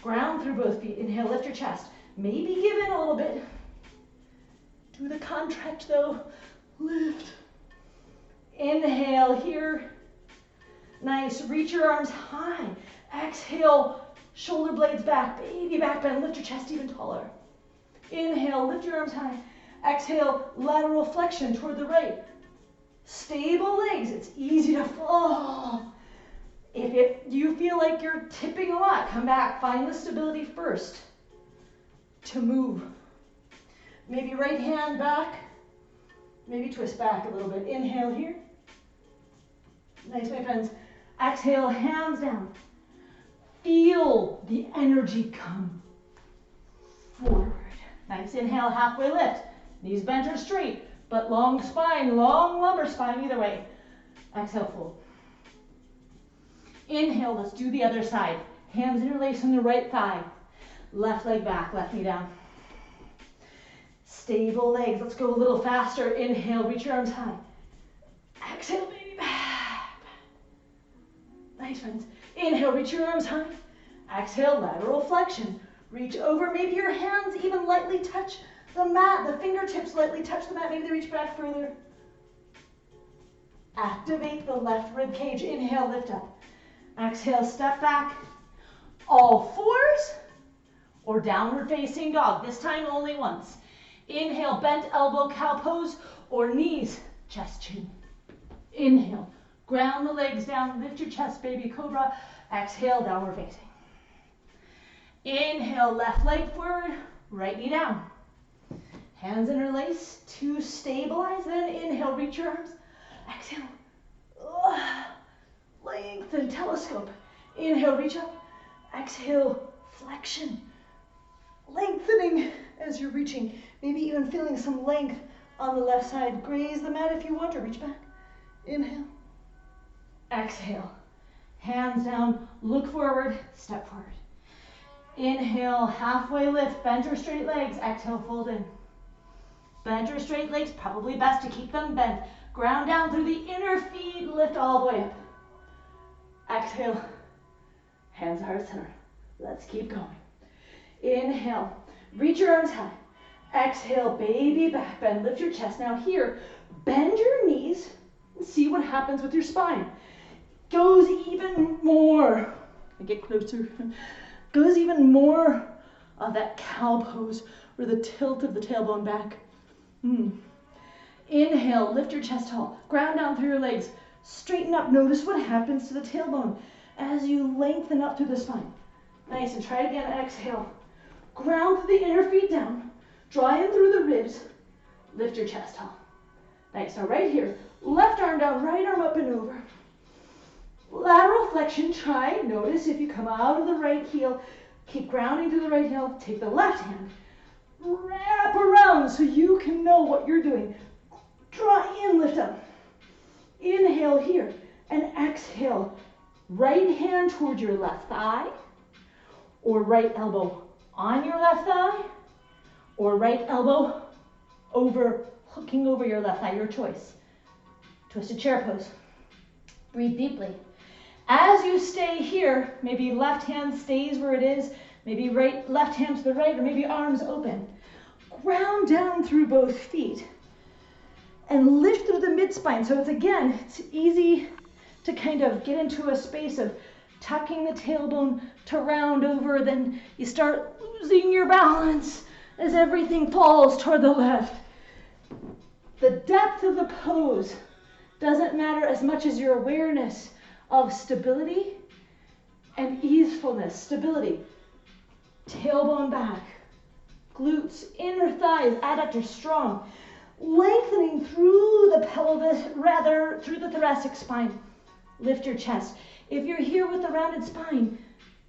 Ground through both feet. Inhale, lift your chest. Maybe give in a little bit. Do the contract though. Lift. Inhale here. Nice. Reach your arms high. Exhale, shoulder blades back. Baby back bend. Lift your chest even taller. Inhale, lift your arms high. Exhale, lateral flexion toward the right. Stable legs. It's easy to fall. If you feel like you're tipping a lot, come back. Find the stability first to move. Maybe right hand back. Maybe twist back a little bit. Inhale here. Nice, my friends. Exhale, hands down. Feel the energy come forward. Nice. Inhale, halfway lift. Knees bent or straight, but long spine, long lumbar spine either way. Exhale, fold. Inhale, let's do the other side. Hands interlace on the right thigh. Left leg back, left knee down. Stable legs. Let's go a little faster. Inhale, reach your arms high. Exhale, baby, back. Nice, friends. Inhale, reach your arms high. Exhale, lateral flexion. Reach over. Maybe your hands even lightly touch the mat. The fingertips lightly touch the mat. Maybe they reach back further. Activate the left rib cage. Inhale, lift up. Exhale, step back. All fours or downward facing dog. This time only once. Inhale, bent elbow cow pose or knees, chest, chin. Inhale, ground the legs down, lift your chest, baby cobra. Exhale, downward facing. Inhale, left leg forward, right knee down. Hands interlace to stabilize, then inhale, reach your arms. Exhale, lengthen, telescope. Inhale, reach up. Exhale, flexion. Lengthening as you're reaching. Maybe even feeling some length on the left side. Graze the mat if you want to. Reach back. Inhale. Exhale. Hands down. Look forward. Step forward. Inhale. Halfway lift. Bent or straight legs. Exhale. Fold in. Bent or straight legs. Probably best to keep them bent. Ground down through the inner feet. Lift all the way up. Exhale. Hands heart center. Let's keep going. Inhale. Reach your arms high. Exhale, baby back bend. Lift your chest. Now here, bend your knees and see what happens with your spine. Goes even more. I get closer. Goes even more of that cow pose or the tilt of the tailbone back. Inhale, lift your chest tall. Ground down through your legs. Straighten up. Notice what happens to the tailbone as you lengthen up through the spine. Nice, and try it again. Exhale. Ground the inner feet down. Draw in through the ribs. Lift your chest tall. Nice. Now right here, left arm down, right arm up and over. Lateral flexion. Try. Notice if you come out of the right heel, keep grounding through the right heel. Take the left hand. Wrap around so you can know what you're doing. Draw in, lift up. Inhale here and exhale. Right hand toward your left thigh or right elbow on your left thigh or right elbow over, hooking over your left thigh, your choice. Twisted chair pose. Breathe deeply. As you stay here, maybe left hand stays where it is, maybe left hand to the right, or maybe arms open. ground down through both feet and lift through the mid-spine. So it's easy to kind of get into a space of tucking the tailbone to round over, then you start losing your balance as everything falls toward the left. The depth of the pose doesn't matter as much as your awareness of stability and easefulness. Stability, tailbone back, glutes, inner thighs, adductors strong, lengthening through the pelvis, rather through the thoracic spine. Lift your chest. If you're here with a rounded spine,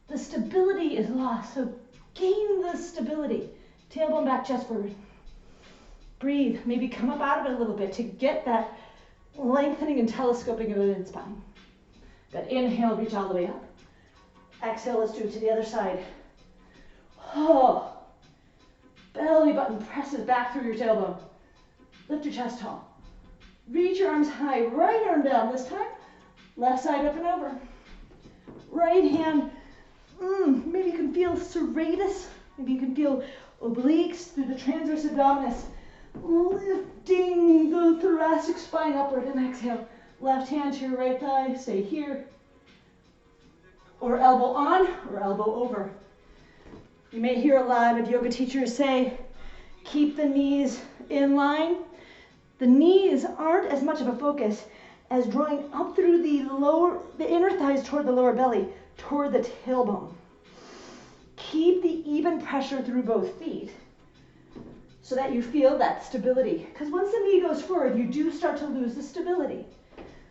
the stability is lost, so gain the stability. Tailbone back, chest forward. Breathe, maybe come up out of it a little bit to get that lengthening and telescoping of the mid-spine. Good, inhale, reach all the way up. Exhale, let's do it to the other side. Oh, belly button presses back through your tailbone. Lift your chest tall. Reach your arms high, right arm down this time. Left side up and over. Right hand, maybe you can feel serratus. Maybe you can feel obliques through the transverse abdominis. Lifting the thoracic spine upward and exhale. Left hand to your right thigh, stay here. Or elbow on or elbow over. You may hear a lot of yoga teachers say, keep the knees in line. The knees aren't as much of a focus as drawing up through the inner thighs toward the lower belly, toward the tailbone. Keep the even pressure through both feet so that you feel that stability. Because once the knee goes forward, you do start to lose the stability.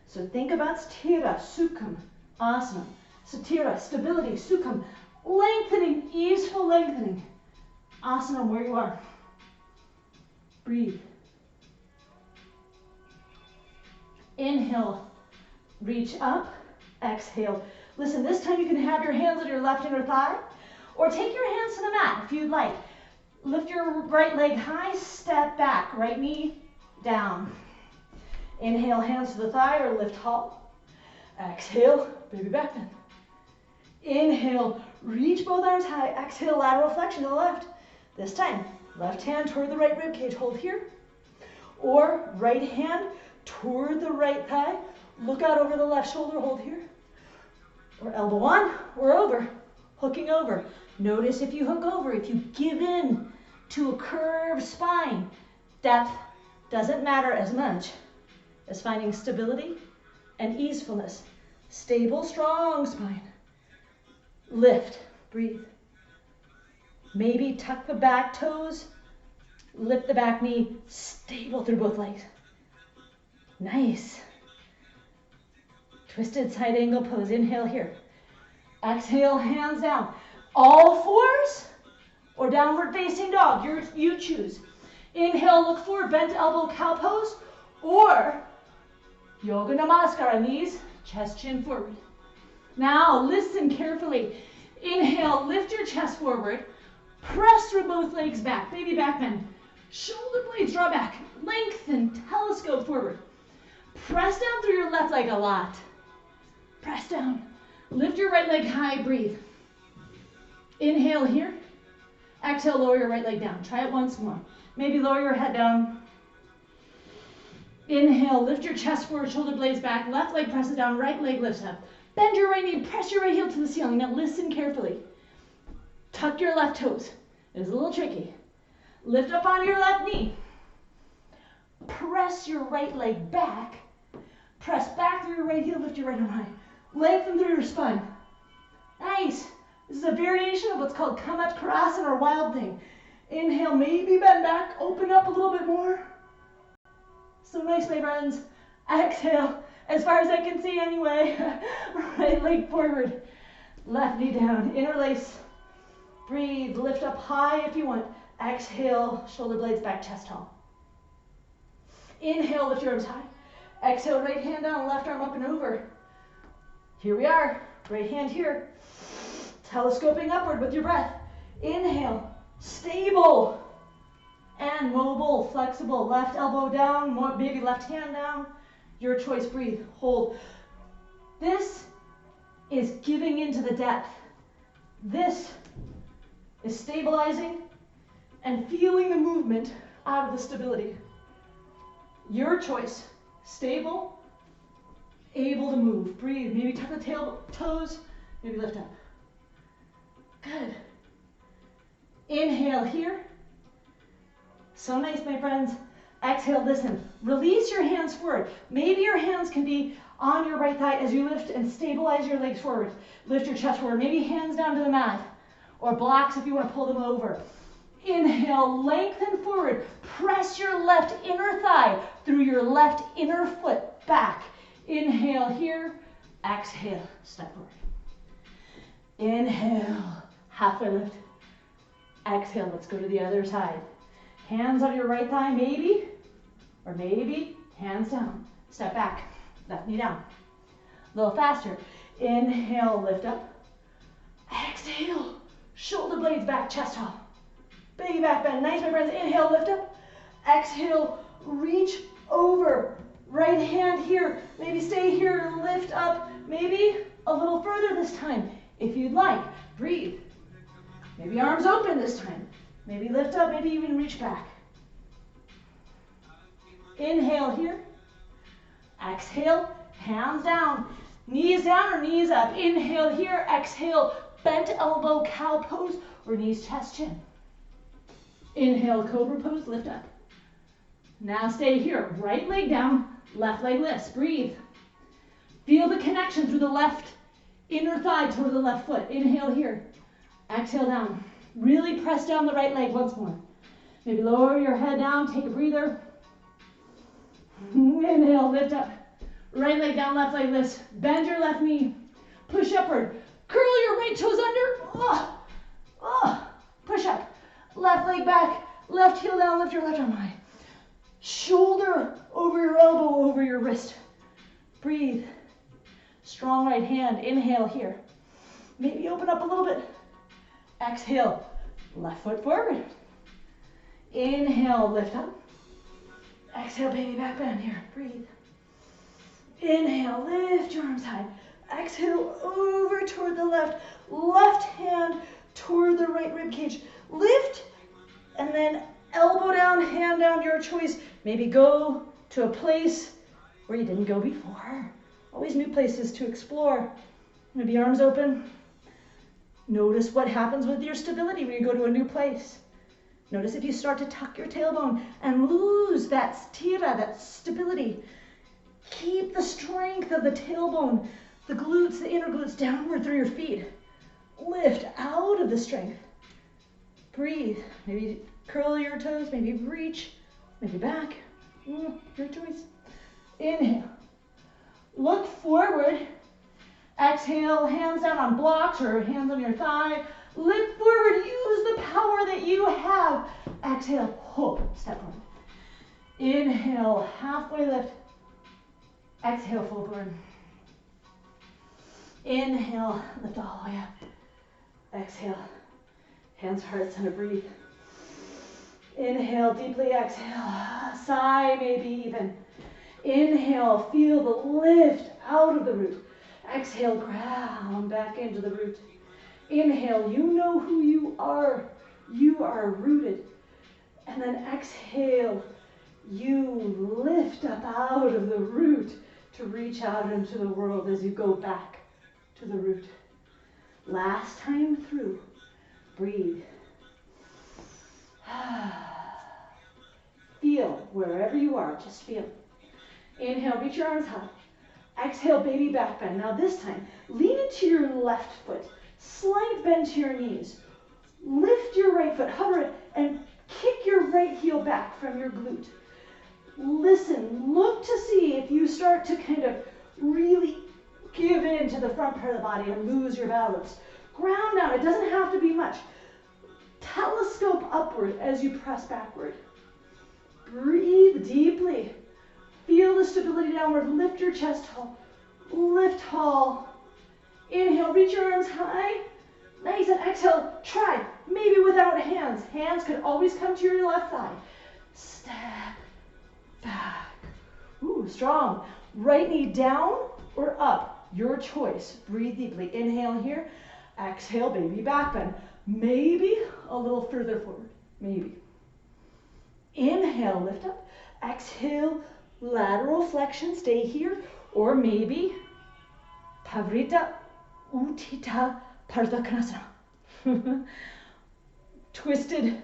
So think about sthira, sukham, asana. Sthira, stability, sukham, lengthening, easeful lengthening. Asana where you are. Breathe. Inhale, reach up, exhale. Listen, this time you can have your hands on your left inner thigh, or take your hands to the mat if you'd like. Lift your right leg high, step back, right knee down. Inhale, hands to the thigh or lift tall. Exhale, baby back bend. Inhale, reach both arms high. Exhale, lateral flexion to the left. This time, left hand toward the right rib cage, hold here. Or right hand toward the right thigh, look out over the left shoulder, hold here. Or elbow on or over, hooking over. Notice if you hook over, if you give in to a curved spine, depth doesn't matter as much as finding stability and easefulness. Stable, strong spine. Lift, breathe. Maybe tuck the back toes, lift the back knee, stable through both legs. Nice. Twisted side angle pose. Inhale here. Exhale, hands down. All fours or downward facing dog. You choose. Inhale, look forward, bent elbow cow pose, or yoga namaskara, knees, chest, chin forward. Now listen carefully. Inhale, lift your chest forward. Press through both legs back. Baby back bend. Shoulder blades draw back. Lengthen, telescope forward. Press down through your left leg a lot. Press down. Lift your right leg high, breathe. Inhale here. Exhale, lower your right leg down. Try it once more. Maybe lower your head down. Inhale, lift your chest forward, shoulder blades back. Left leg presses down, right leg lifts up. Bend your right knee, press your right heel to the ceiling. Now listen carefully. Tuck your left toes. It's a little tricky. Lift up on your left knee. Press your right leg back. Press back through your right heel, lift your right arm high. Lengthen through your spine. Nice. This is a variation of what's called Kamatkarasana or wild thing. Inhale, maybe bend back, open up a little bit more. So nice, my friends. Exhale, as far as I can see anyway. Right leg forward, left knee down, interlace. Breathe, lift up high if you want. Exhale, shoulder blades back, chest tall. Inhale, lift your arms high. Exhale, right hand down, left arm up and over. Here we are, right hand here. Telescoping upward with your breath. Inhale, stable and mobile, flexible. Left elbow down, more maybe left hand down. Your choice, breathe, hold. This is giving into the depth. This is stabilizing. and feeling the movement out of the stability. Your choice. Stable, able to move. Breathe. Maybe tuck the tail, toes, maybe lift up. Good. Inhale here. So nice, my friends. Exhale, listen. Release your hands forward. Maybe your hands can be on your right thigh as you lift and stabilize your legs forward. Lift your chest forward. Maybe hands down to the mat. Or blocks if you want to pull them over. Inhale, lengthen forward. Press your left inner thigh through your left inner foot back. Inhale here. Exhale, step forward. Inhale, halfway lift. Exhale, let's go to the other side. Hands on your right thigh, maybe, or maybe, hands down. Step back, left knee down. A little faster. Inhale, lift up. Exhale, shoulder blades back, chest tall. Big back bend. Nice, my friends. Inhale, lift up. Exhale, reach over. Right hand here. Maybe stay here, lift up. Maybe a little further this time, if you'd like. Breathe. Maybe arms open this time. Maybe lift up, maybe even reach back. Inhale here. Exhale, hands down. Knees down or knees up. Inhale here. Exhale, bent elbow, cow pose, or knees, chest, chin. Inhale, cobra pose, lift up. Now stay here. Right leg down, left leg lifts. Breathe. Feel the connection through the left inner thigh toward the left foot. Inhale here. Exhale down. Really press down the right leg once more. Maybe lower your head down, take a breather. Inhale, lift up. Right leg down, left leg lifts. Bend your left knee. Push upward. Curl your right toes under. Push up. Left leg back. Left heel down, lift your left arm high. Shoulder over your elbow, over your wrist. Breathe. Strong right hand. Inhale here. Maybe open up a little bit. Exhale, left foot forward. Inhale, lift up. Exhale, baby back bend here. Breathe. Inhale, lift your arms high. Exhale, over toward the left. Left hand toward the right rib cage. Lift, and then elbow down, hand down, your choice. Maybe go to a place where you didn't go before. Always new places to explore. Maybe arms open. Notice what happens with your stability when you go to a new place. Notice if you start to tuck your tailbone and lose that stira, that stability. Keep the strength of the tailbone, the glutes, the inner glutes downward through your feet. Lift out of the strength. Breathe. Maybe curl your toes, maybe reach, maybe back. Your choice. Inhale. Look forward. Exhale, hands down on blocks or hands on your thigh. Lift forward, use the power that you have. Exhale, hold, step forward. Inhale, halfway lift. Exhale, fold forward. Inhale, lift all the way up. Exhale, hands, heart, center, breathe. Inhale, deeply exhale. Sigh, maybe even. Inhale, feel the lift out of the root. Exhale, ground back into the root. Inhale, you know who you are. You are rooted. And then exhale, you lift up out of the root to reach out into the world as you go back to the root. Last time through, breathe. Feel wherever you are, just feel. Inhale, reach your arms high. Exhale, baby back bend. Now this time, lean into your left foot. Slight bend to your knees. Lift your right foot, hover it, and kick your right heel back from your glute. Listen, look to see if you start to kind of really give in to the front part of the body and lose your balance. Ground down, it doesn't have to be much. Telescope upward as you press backward. Breathe deeply. Feel the stability downward. Lift your chest tall. Lift tall. Inhale, reach your arms high. Nice, and exhale, try. Maybe without hands. Hands could always come to your left thigh. Step back. Ooh, strong. Right knee down or up. Your choice. Breathe deeply. Inhale here. Exhale, baby back bend. Maybe a little further forward. maybe. Inhale, lift up. Exhale, lateral flexion, stay here. Or maybe Pavrita Utthita Konasana. Twisted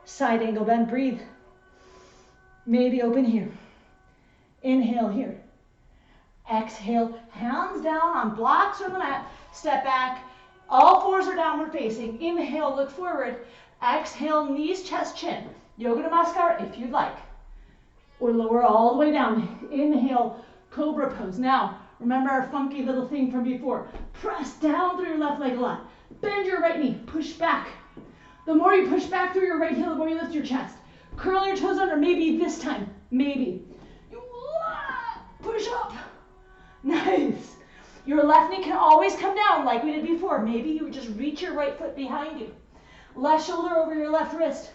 side angle bend, breathe. Maybe open here. Inhale here. Exhale, hands down on blocks or the mat. Step back. All fours are downward facing. Inhale, look forward. Exhale, knees, chest, chin. Yoga Namaskar if you'd like. Or lower all the way down. Inhale, cobra pose. Now, remember our funky little thing from before. Press down through your left leg a lot. Bend your right knee. Push back. The more you push back through your right heel, the more you lift your chest. Curl your toes under. Maybe this time. Maybe. You push up. Nice. Your left knee can always come down like we did before. Maybe you just reach your right foot behind you. Left shoulder over your left wrist.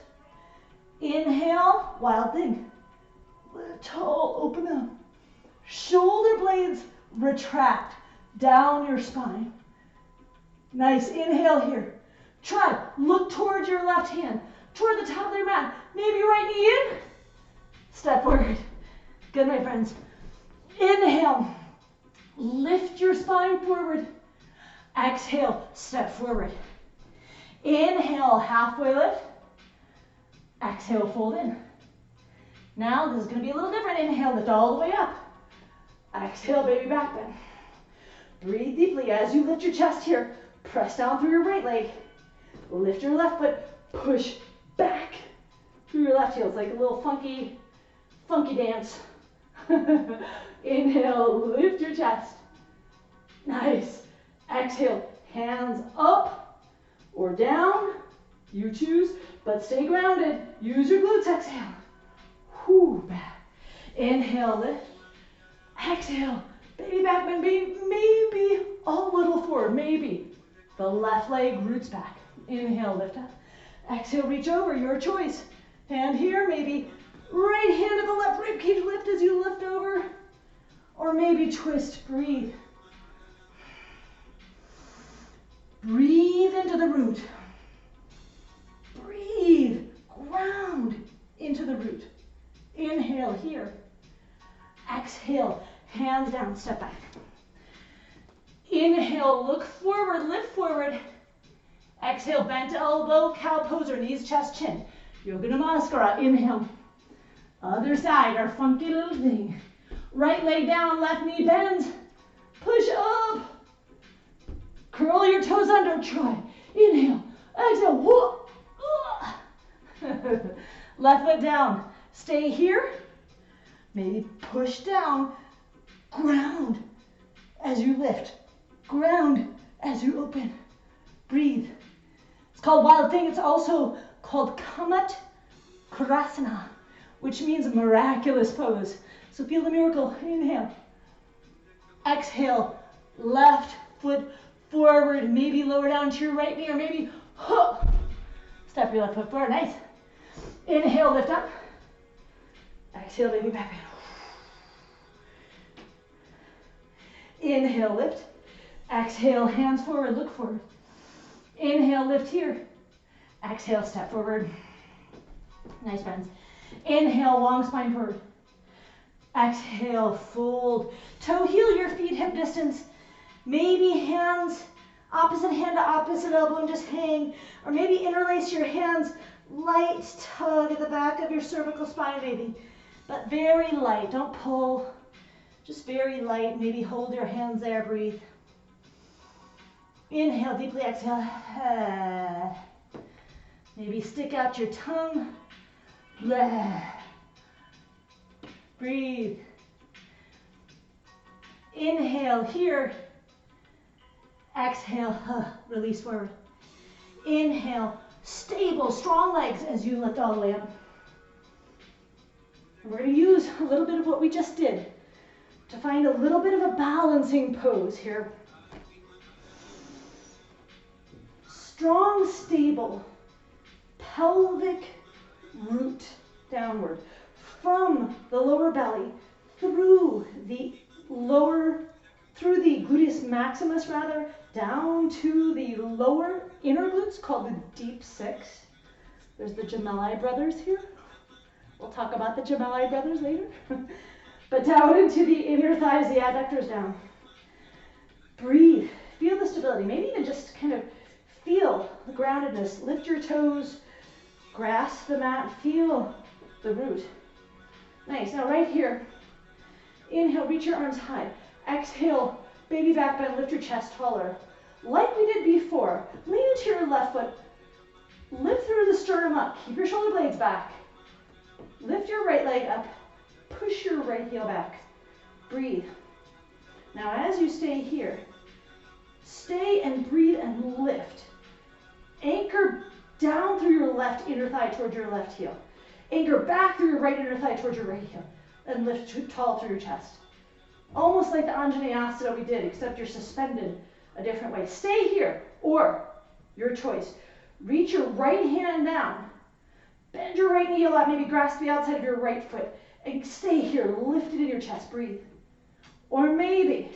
Inhale, wild thing. Lift tall, open up. Shoulder blades retract down your spine. Nice. Inhale here. Try. Look towards your left hand, toward the top of your mat. Maybe your right knee in. Step forward. Good, my friends. Inhale. Lift your spine forward. Exhale, step forward. Inhale, halfway lift. Exhale, fold in. Now this is going to be a little different. Inhale, lift all the way up. Exhale, baby back bend. Breathe deeply as you lift your chest here. Press down through your right leg. Lift your left foot. Push back through your left heel. It's like a little funky dance. Inhale, lift your chest. Nice. Exhale, hands up or down. You choose, but stay grounded. Use your glutes. Exhale. Whoo, back. Inhale, lift. Exhale, baby back bend. Maybe a little forward. Maybe the left leg roots back. Inhale, lift up. Exhale, reach over. Your choice. Hand here, maybe right hand at the left rib cage, lift as you lift over. Or maybe twist, breathe. Breathe into the root. Breathe, ground into the root. Inhale here. Exhale, hands down, step back. Inhale, look forward, lift forward. Exhale, bent elbow, cow pose or knees, chest, chin. Yoga Namaskara, inhale. Other side, our funky little thing. Right leg down, left knee bends. Push up. Curl your toes under, try. Inhale, exhale, whoa. Left foot down, stay here. Maybe push down, ground as you lift. Ground as you open. Breathe. It's called wild thing. It's also called Kamat Krasana, which means miraculous pose. So feel the miracle. Inhale. Exhale. Left foot forward. Maybe lower down to your right knee, or maybe step your left foot forward. Nice. Inhale, lift up. Exhale, baby back bend. Inhale, lift. Exhale, hands forward, look forward. Inhale, lift here. Exhale, step forward. Nice, friends. Inhale, long spine forward. Exhale, fold. Toe heel your feet hip distance. Maybe hands, opposite hand to opposite elbow and just hang. Or maybe interlace your hands. Light tug at the back of your cervical spine, maybe. But very light, don't pull. Just very light. Maybe hold your hands there, breathe. Inhale, deeply exhale. Maybe stick out your tongue. Breathe. Inhale here. Exhale, release forward. Inhale, stable, strong legs as you lift all the way up. And we're going to use a little bit of what we just did to find a little bit of a balancing pose here. Strong, stable, pelvic root downward from the lower belly through the gluteus maximus down to the lower inner glutes called the deep six. There's the Gemelli brothers here. We'll talk about the Gemelli brothers later. But down into the inner thighs, the adductors down. Breathe. Feel the stability. Maybe even just kind of feel the groundedness. Lift your toes. Grasp the mat. Feel the root. Nice. Now right here, inhale, reach your arms high. Exhale, baby back bend, lift your chest taller. Like we did before, lean into your left foot. Lift through the sternum up. Keep your shoulder blades back. Lift your right leg up. Push your right heel back. Breathe. Now as you stay here, stay and breathe and lift. Anchor down through your left inner thigh towards your left heel. Anchor back through your right inner thigh towards your right heel. And lift tall through your chest. Almost like the Anjaneyasana we did, except you're suspended a different way. Stay here, or your choice. Reach your right hand down. Bend your right knee a lot, maybe grasp the outside of your right foot. And stay here, lifted in your chest, breathe. Or maybe,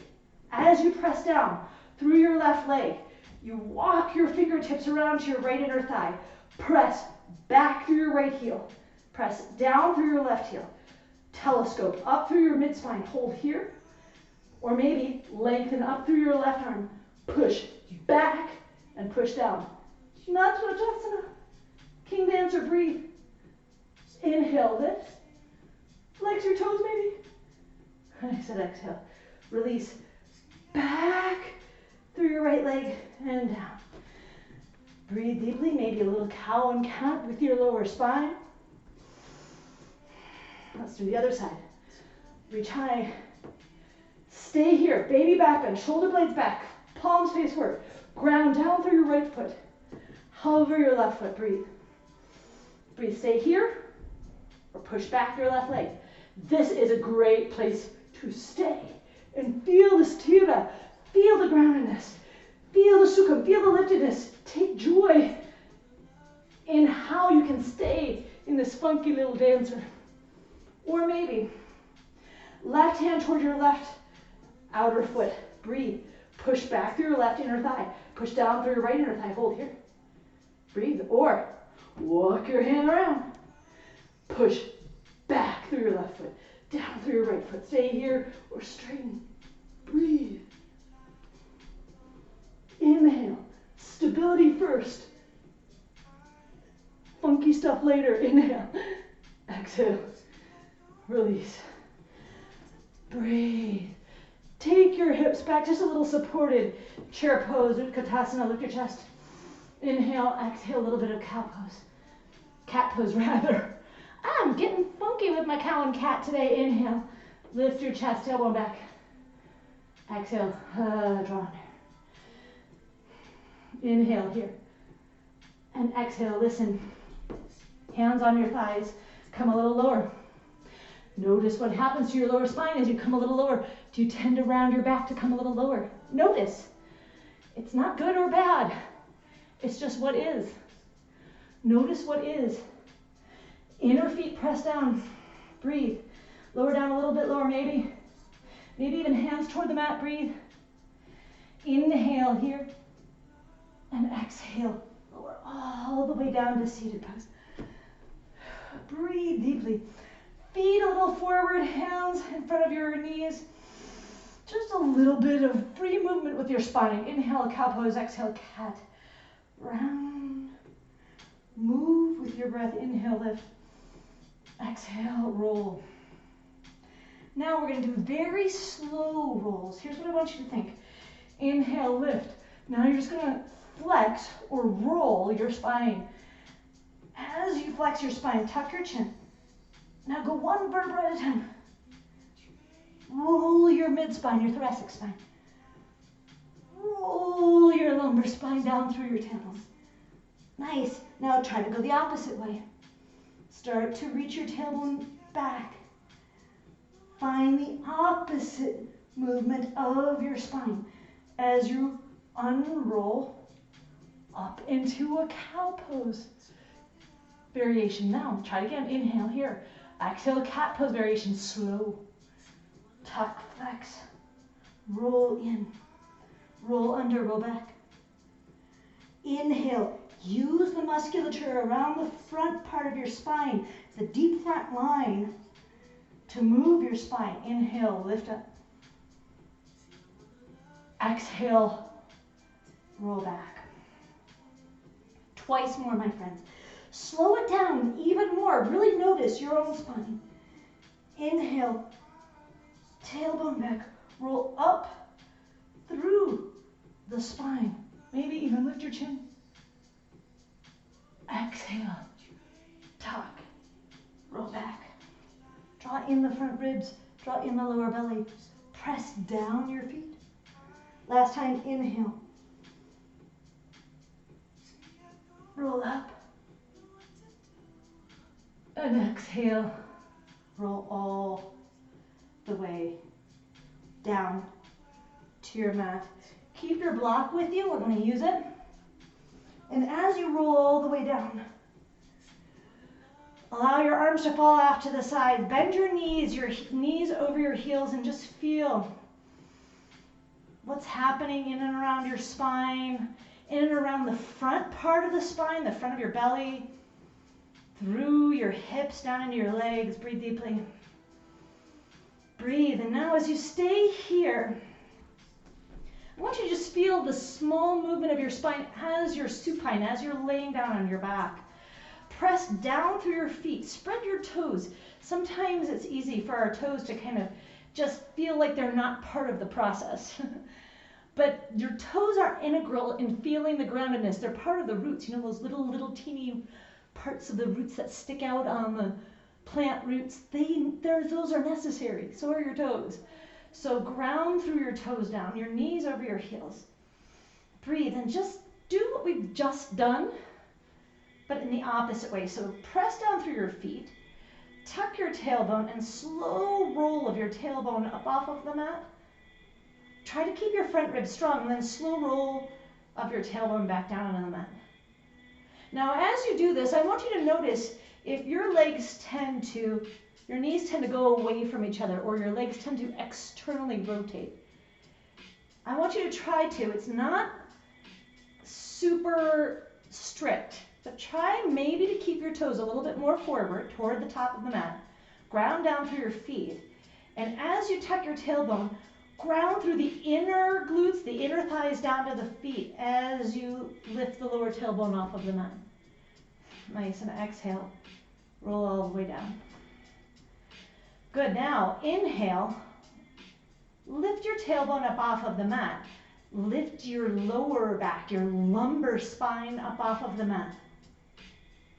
as you press down through your left leg, you walk your fingertips around to your right inner thigh. Press back through your right heel. Press down through your left heel. Telescope up through your mid-spine, hold here. Or maybe lengthen up through your left arm. Push back and push down. Svanasana. King dancer, breathe. Inhale, lift. Flex your toes maybe. I said exhale. Release back through your right leg and down. Breathe deeply, maybe a little cow and cat with your lower spine. Let's do the other side. Reach high. Stay here, baby back bend, shoulder blades back, palms face forward. Ground down through your right foot. Hover your left foot, breathe. Breathe, stay here, or push back your left leg. This is a great place to stay and feel the sthira, feel the groundedness, feel the sukham, feel the liftedness. Take joy in how you can stay in this funky little dancer. Or maybe left hand toward your left outer foot. Breathe. Push back through your left inner thigh. Push down through your right inner thigh. Hold here. Breathe. Or walk your hand around. Push back through your left foot. Down through your right foot. Stay here or straighten. Breathe. Inhale. Stability first. Funky stuff later. Inhale. Exhale. Release. Breathe. Take your hips back, just a little supported chair pose, Utkatasana, lift your chest. Inhale, exhale, a little bit of cow pose. Cat pose, rather. I'm getting funky with my cow and cat today. Inhale, lift your chest, tailbone back. Exhale, draw in. Inhale here. And exhale, listen. Hands on your thighs, come a little lower. Notice what happens to your lower spine as you come a little lower. Do you tend to round your back to come a little lower? Notice. It's not good or bad. It's just what is. Notice what is. Inner feet press down. Breathe. Lower down a little bit lower maybe. Maybe even hands toward the mat. Breathe. Inhale here. And exhale. Lower all the way down to seated pose. Breathe deeply. Feet a little forward, hands in front of your knees. Just a little bit of free movement with your spine. Inhale, cow pose, exhale, cat. Round. Move with your breath. Inhale, lift. Exhale, roll. Now we're going to do very slow rolls. Here's what I want you to think. Inhale, lift. Now you're just going to flex or roll your spine. As you flex your spine, tuck your chin. Now go one vertebra at a time. Roll your mid-spine, your thoracic spine. Roll your lumbar spine down through your tailbone. Nice. Now try to go the opposite way. Start to reach your tailbone back. Find the opposite movement of your spine as you unroll up into a cow pose variation. Now try it again. Inhale here. Exhale, cat pose variation, slow. Tuck, flex, roll in, roll under, roll back. Inhale, Use the musculature around the front part of your spine, the deep front line, to move your spine. Inhale, lift up. Exhale, roll back. Twice more, my friends. Slow it down even more. Really notice your own spine. Inhale, tailbone back, roll up through the spine. Maybe even lift your chin. Exhale, tuck, roll back. Draw in the front ribs, draw in the lower belly. Press down your feet. Last time, inhale. Roll up. And exhale. Roll all the way down to your mat. Keep your block with you. We're going to use it. And as you roll all the way down, allow your arms to fall off to the side. Bend your knees over your heels, and just feel what's happening in and around your spine, in and around the front part of the spine, the front of your belly, through your hips, down into your legs. Breathe deeply. Breathe. And now as you stay here, I want you to just feel the small movement of your spine as you're supine, as you're laying down on your back. Press down through your feet. Spread your toes. Sometimes it's easy for our toes to kind of just feel like they're not part of the process. But your toes are integral in feeling the groundedness. They're part of the roots. You know those little teeny parts of the roots that stick out on the plant roots? Those are necessary. So are your toes. So ground through your toes down, your knees over your heels. Breathe and just do what we've just done, but in the opposite way. So press down through your feet, tuck your tailbone, and slow roll of your tailbone up off of the mat. Try to keep your front ribs strong, and then slow roll of your tailbone back down onto the mat. Now as you do this, I want you to notice if your knees tend to go away from each other, or your legs tend to externally rotate. I want you to try to, it's not super strict, but try maybe to keep your toes a little bit more forward toward the top of the mat. Ground down through your feet. And as you tuck your tailbone, ground through the inner glutes, the inner thighs down to the feet as you lift the lower tailbone off of the mat. Nice, and exhale. Roll all the way down. Good, now inhale, lift your tailbone up off of the mat. Lift your lower back, your lumbar spine up off of the mat.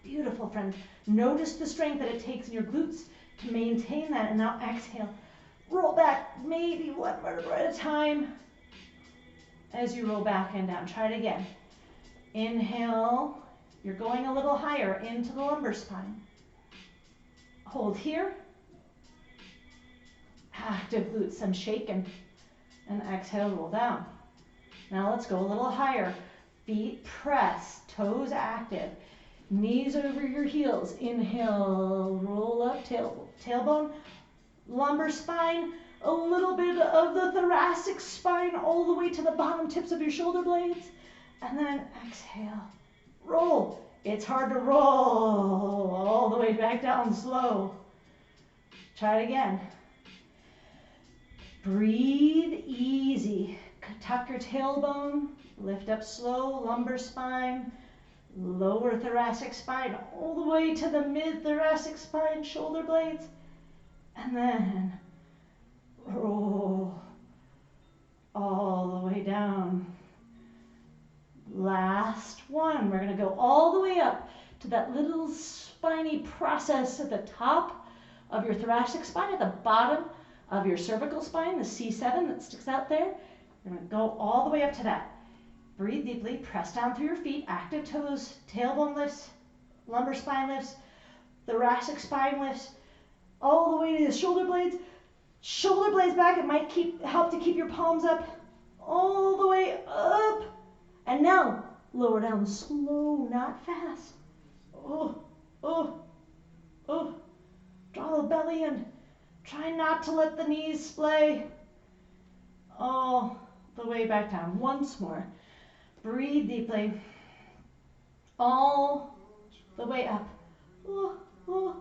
Beautiful, friends. Notice the strength that it takes in your glutes to maintain that, and now exhale. Roll back, maybe one vertebra at a time as you roll back and down. Try it again. Inhale, you're going a little higher into the lumbar spine. Hold here. Active glutes and shaken. And exhale, roll down. Now let's go a little higher. Feet press, toes active. Knees over your heels. Inhale, roll up, tailbone, lumbar spine, a little bit of the thoracic spine all the way to the bottom tips of your shoulder blades. And then exhale, roll. It's hard to roll all the way back down slow. Try it again. Breathe easy. Tuck your tailbone, lift up slow, lumbar spine, lower thoracic spine, all the way to the mid-thoracic spine, shoulder blades, and then roll all the way down. Last one. We're going to go all the way up to that little spiny process at the top of your thoracic spine, at the bottom of your cervical spine, the C7 that sticks out there. We're going to go all the way up to that. Breathe deeply, press down through your feet, active toes, tailbone lifts, lumbar spine lifts, thoracic spine lifts, all the way to the shoulder blades back. It might help to keep your palms up, all the way up. And now, lower down slow, not fast. Oh, oh, oh. Draw the belly in. Try not to let the knees splay. All the way back down. Once more. Breathe deeply. all the way up. Oh, oh.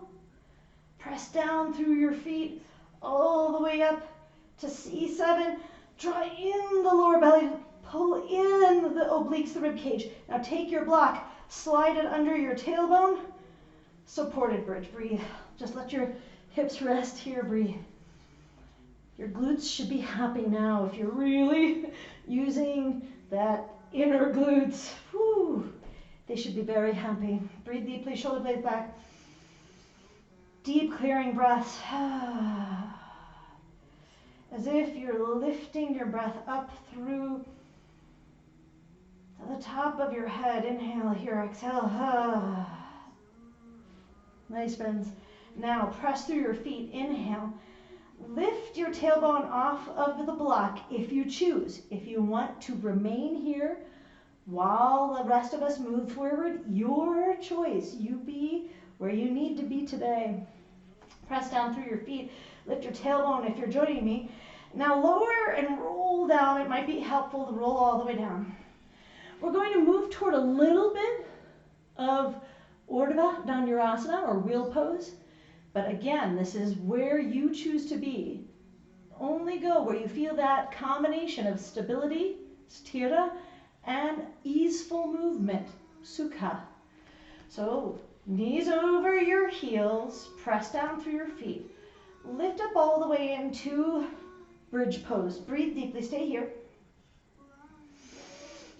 Press down through your feet all the way up to C7. Draw in the lower belly, pull in the obliques, the rib cage. Now take your block, slide it under your tailbone. Supported bridge, breathe. Just let your hips rest here, breathe. Your glutes should be happy now if you're really using that inner glutes. Whew. They should be very happy. Breathe deeply, shoulder blades back. Deep clearing breaths. As if you're lifting your breath up through to the top of your head. Inhale here, exhale. Nice, friends. Now press through your feet. Inhale. Lift your tailbone off of the block if you choose. If you want to remain here while the rest of us move forward, your choice. You be where you need to be today. Press down through your feet. Lift your tailbone if you're joining me. Now lower and roll down. It might be helpful to roll all the way down. We're going to move toward a little bit of Urdhva Dhanurasana or wheel pose. But again, this is where you choose to be. Only go where you feel that combination of stability, sthira, and easeful movement, sukha. So knees over your heels, press down through your feet. Lift up all the way into bridge pose. Breathe deeply, stay here.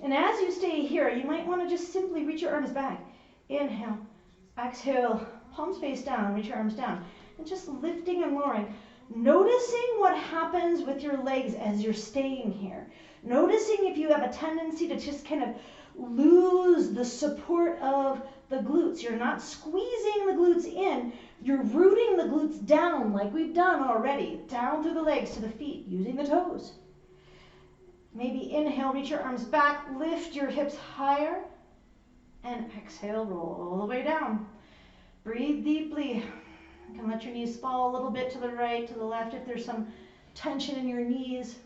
And as you stay here, you might want to just simply reach your arms back. Inhale, exhale, palms face down, reach your arms down. And just lifting and lowering. Noticing what happens with your legs as you're staying here. Noticing if you have a tendency to just kind of lose the support of the glutes. You're not squeezing the glutes in, you're rooting the glutes down like we've done already. Down through the legs to the feet, using the toes. Maybe inhale, reach your arms back, lift your hips higher, and exhale, roll all the way down. Breathe deeply. You can let your knees fall a little bit to the right, to the left if there's some tension in your knees.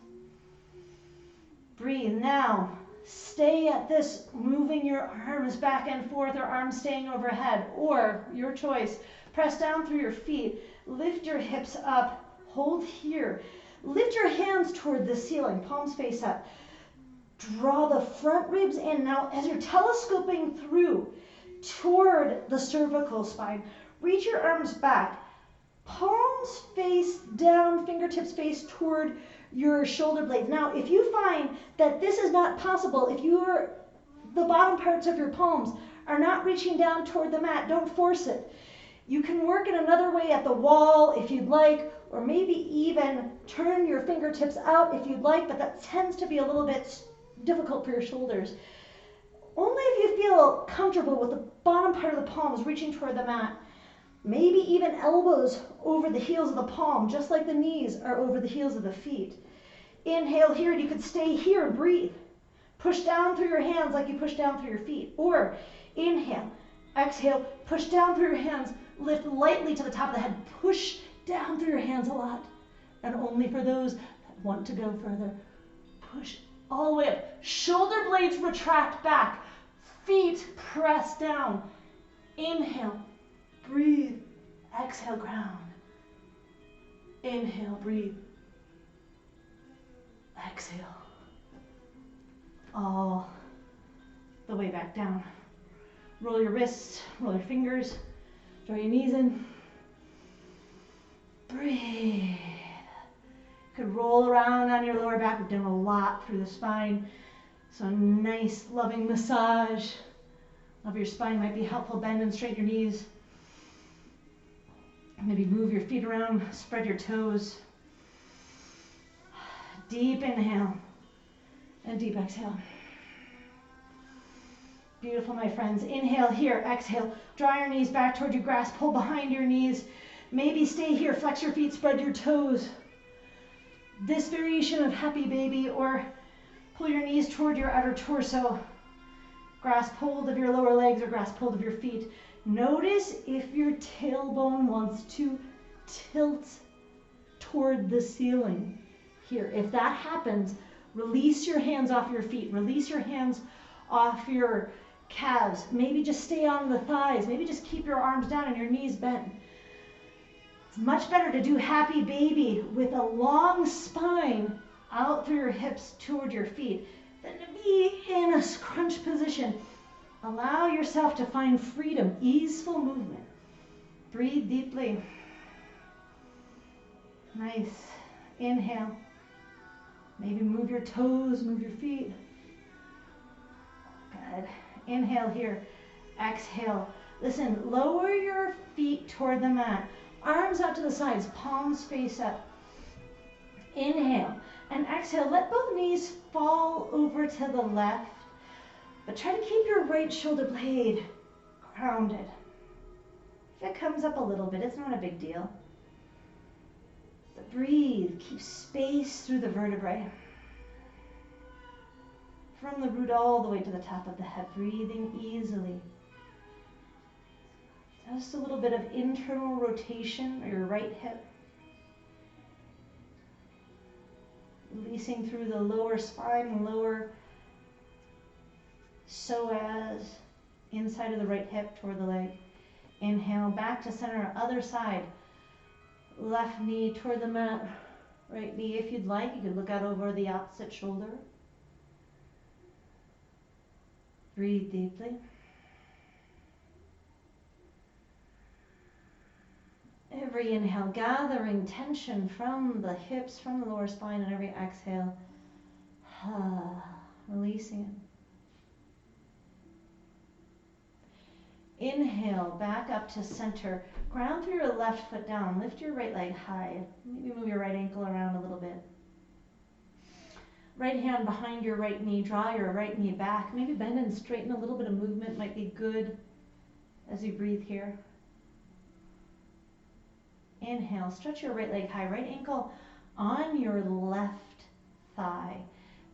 Breathe. Now, stay at this, moving your arms back and forth or arms staying overhead, or your choice. Press down through your feet. Lift your hips up. Hold here. Lift your hands toward the ceiling, palms face up. Draw the front ribs in. Now, as you're telescoping through toward the cervical spine, reach your arms back. Palms face down, fingertips face toward your shoulder blades. Now, if you find that this is not possible, if the bottom parts of your palms are not reaching down toward the mat, don't force it. You can work in another way at the wall if you'd like, or maybe even turn your fingertips out if you'd like, but that tends to be a little bit difficult for your shoulders. Only if you feel comfortable with the bottom part of the palms reaching toward the mat. Maybe even elbows over the heels of the palm, just like the knees are over the heels of the feet. Inhale here, and you could stay here and breathe. Push down through your hands like you push down through your feet. Or inhale, exhale, push down through your hands, lift lightly to the top of the head, push down through your hands a lot. And only for those that want to go further, push all the way up. Shoulder blades retract back, feet press down. Inhale. Breathe. Exhale, ground. Inhale, breathe. Exhale. All the way back down. Roll your wrists, roll your fingers, draw your knees in. Breathe. You could roll around on your lower back. We've done a lot through the spine. So a nice, loving massage of your spine might be helpful. Bend and straighten your knees. Maybe move your feet around, spread your toes. Deep inhale and deep exhale. Beautiful, my friends. Inhale here, exhale. Draw your knees back toward you, grasp, pull behind your knees. Maybe stay here, flex your feet, spread your toes. This variation of happy baby, or pull your knees toward your outer torso. Grasp hold of your lower legs or grasp hold of your feet. Notice if your tailbone wants to tilt toward the ceiling here. If that happens, release your hands off your feet. Release your hands off your calves. Maybe just stay on the thighs. Maybe just keep your arms down and your knees bent. It's much better to do happy baby with a long spine out through your hips toward your feet than to be in a scrunch position. Allow yourself to find freedom, easeful movement. Breathe deeply. Nice. Inhale. Maybe move your toes, move your feet. Good. Inhale here. Exhale. Listen, lower your feet toward the mat. Arms out to the sides, palms face up. Inhale and exhale. Let both knees fall over to the left, but try to keep your right shoulder blade grounded. If it comes up a little bit, it's not a big deal. But breathe. Keep space through the vertebrae. From the root all the way to the top of the head, breathing easily. Just a little bit of internal rotation of your right hip. Releasing through the lower spine, lower psoas, inside of the right hip toward the leg. Inhale, back to center, other side. Left knee toward the mat, right knee. If you'd like, you could look out over the opposite shoulder. Breathe deeply. Every inhale, gathering tension from the hips, from the lower spine, and every exhale, releasing it. Inhale, back up to center. Ground through your left foot down. Lift your right leg high. Maybe move your right ankle around a little bit. Right hand behind your right knee. Draw your right knee back. Maybe bend and straighten. A little bit of movement might be good as you breathe here. Inhale, stretch your right leg high, right ankle on your left thigh.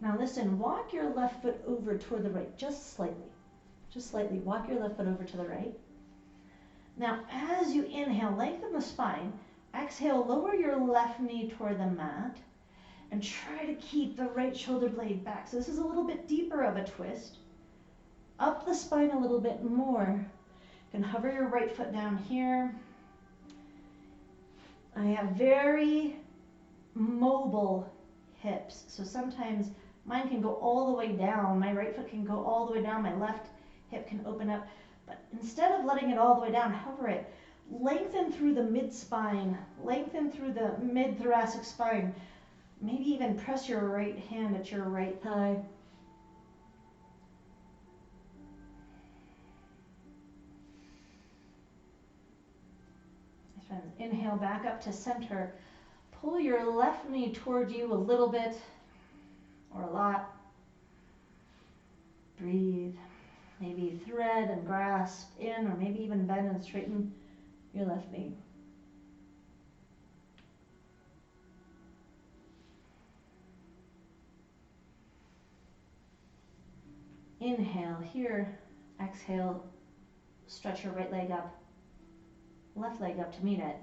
Now listen, walk your left foot over toward the right, just slightly. Just slightly, walk your left foot over to the right. Now as you inhale, lengthen the spine. Exhale, lower your left knee toward the mat and try to keep the right shoulder blade back. So this is a little bit deeper of a twist. Up the spine a little bit more. You can hover your right foot down here. I have very mobile hips, so sometimes mine can go all the way down. My right foot can go all the way down. My left hip can open up. But instead of letting it all the way down, hover it. Lengthen through the mid-spine. Lengthen through the mid-thoracic spine. Maybe even press your right hand at your right thigh. Inhale, back up to center. Pull your left knee toward you a little bit or a lot. Breathe. Maybe thread and grasp in, or maybe even bend and straighten your left knee. Inhale here. Exhale, stretch your right leg up. Left leg up to meet it.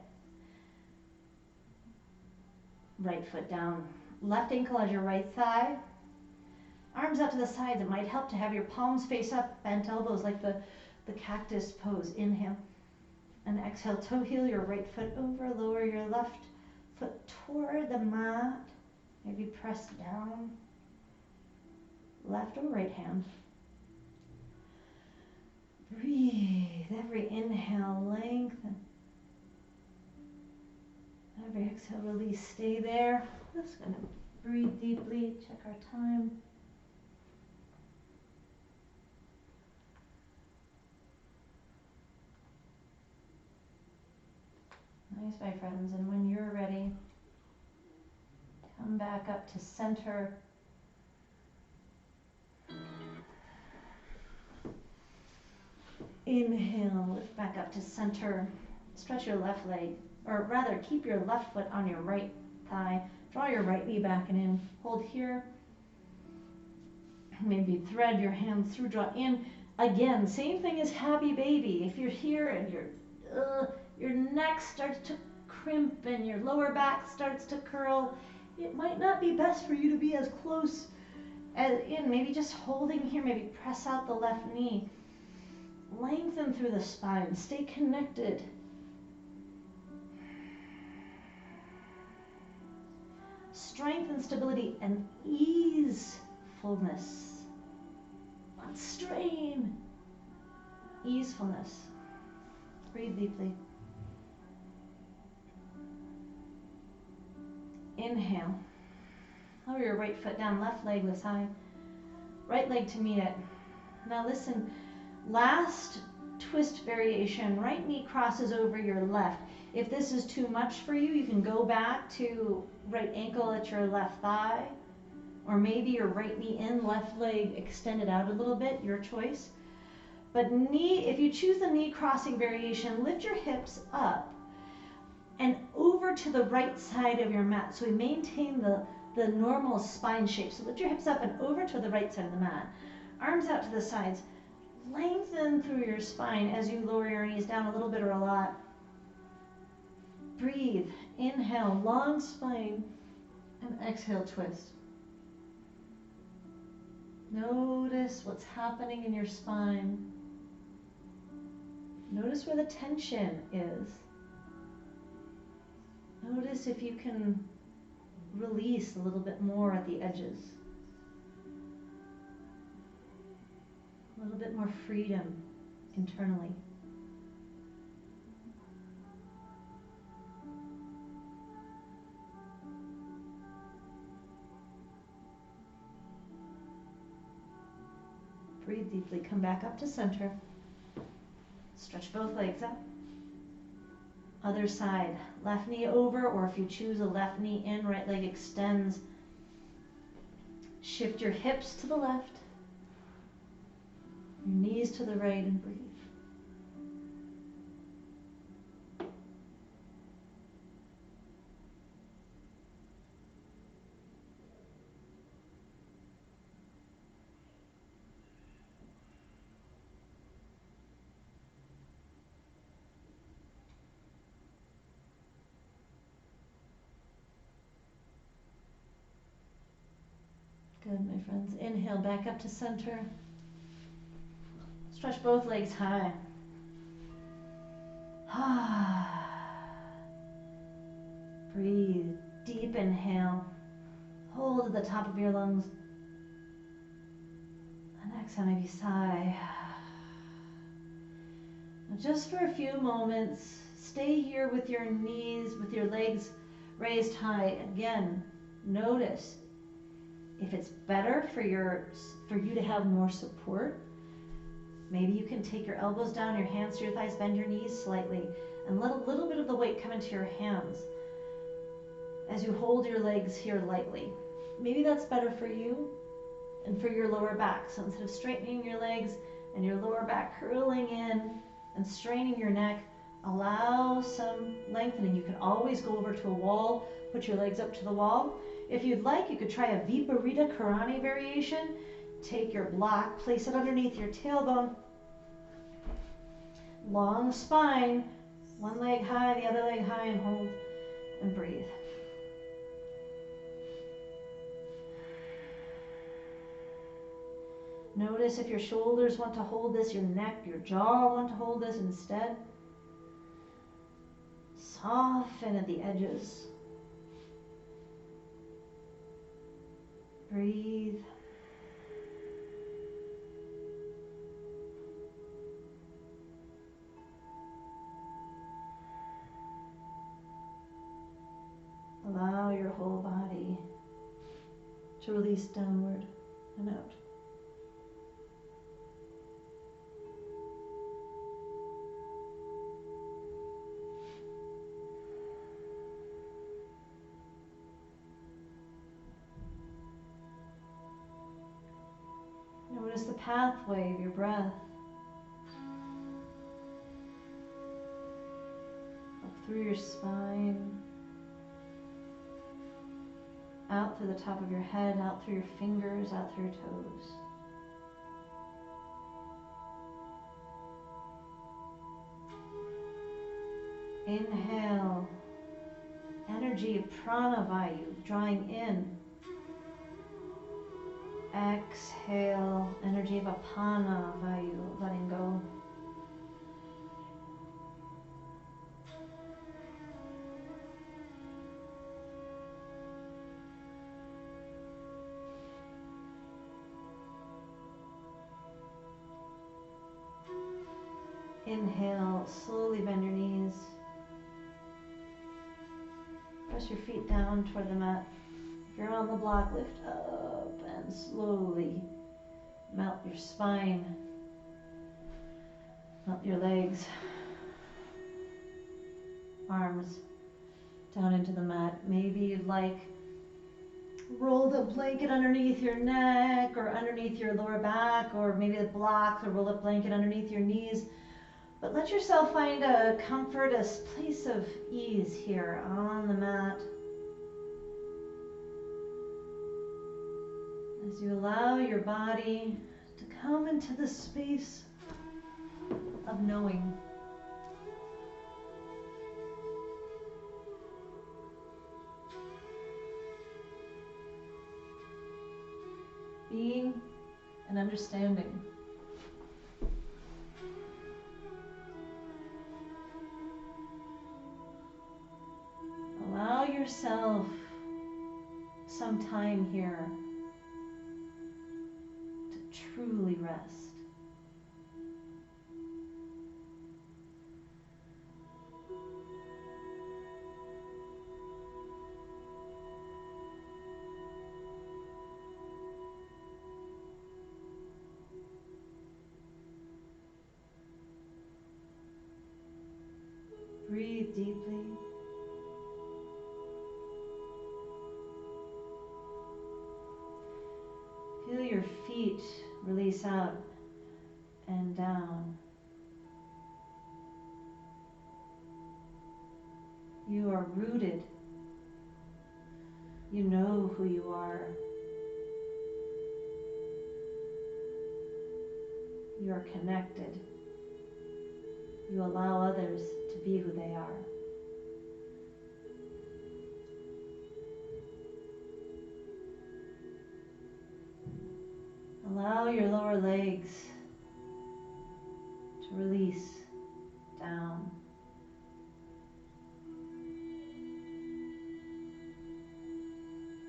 Right foot down. Left ankle as your right thigh. Arms out to the sides. It might help to have your palms face up, bent elbows like the cactus pose. Inhale. And exhale, toe heel your right foot over. Lower your left foot toward the mat. Maybe press down. Left or right hand. Breathe. Every inhale, lengthen. Every exhale, release. Stay there. Just going to breathe deeply. Check our time. Nice, my friends. And when you're ready, come back up to center. Inhale, lift back up to center. Stretch your left leg, or rather keep your left foot on your right thigh. Draw your right knee back and in. Hold here. Maybe thread your hands through, draw in. Again, same thing as happy baby. If you're here and your neck starts to crimp and your lower back starts to curl, it might not be best for you to be as close as in. Maybe just holding here, maybe press out the left knee. Lengthen through the spine. Stay connected. Strength and stability and easefulness. Not strain. Easefulness. Breathe deeply. Inhale. Lower your right foot down, left leg lifts high. Right leg to meet it. Now listen, last twist variation, right knee crosses over your left. If this is too much for you, you can go back to right ankle at your left thigh, or maybe your right knee in, left leg extended out a little bit, your choice. But knee, if you choose the knee crossing variation, lift your hips up and over to the right side of your mat. So we maintain the normal spine shape. So lift your hips up and over to the right side of the mat. Arms out to the sides. Lengthen through your spine as you lower your knees down a little bit or a lot. Breathe. Inhale, long spine, and exhale, twist. Notice what's happening in your spine. Notice where the tension is. Notice if you can release a little bit more at the edges. A little bit more freedom internally. Breathe deeply, come back up to center. Stretch both legs up. Other side, left knee over, or if you choose a left knee in, right leg extends. Shift your hips to the left, your knees to the right, and breathe. Good, my friends. Inhale, back up to center. Stretch both legs high. Breathe. Deep inhale. Hold at the top of your lungs. And exhale, maybe sigh. Now just for a few moments, stay here with your knees, with your legs raised high. Again, notice if it's better for you to have more support. Maybe you can take your elbows down, your hands to your thighs, bend your knees slightly, and let a little bit of the weight come into your hands as you hold your legs here lightly. Maybe that's better for you and for your lower back. So instead of straightening your legs and your lower back curling in and straining your neck, allow some lengthening. You can always go over to a wall, put your legs up to the wall. If you'd like, you could try a Viparita Karani variation. Take your block, place it underneath your tailbone. Long spine, one leg high, the other leg high, and hold and breathe. Notice if your shoulders want to hold this, your neck, your jaw want to hold this instead. Soften at the edges. Breathe. Allow your whole body to release downward and out. Notice the pathway of your breath. Up through your spine. Out through the top of your head, out through your fingers, out through your toes. Inhale, energy of pranavayu drawing in. Exhale, energy of apana vayu letting go. Inhale, slowly bend your knees. Press your feet down toward the mat. If you're on the block, lift up and slowly melt your spine, melt your legs, arms down into the mat. Maybe you'd like roll the blanket underneath your neck or underneath your lower back, or maybe the blocks, or roll a blanket underneath your knees. But let yourself find a comfort, a place of ease here on the mat. As you allow your body to come into the space of knowing. Being and understanding. Allow yourself some time here to truly rest. Breathe deeply. Feel your feet release out and down. You are rooted. You know who you are. You are connected. You allow others to be who they are. Allow your lower legs to release down.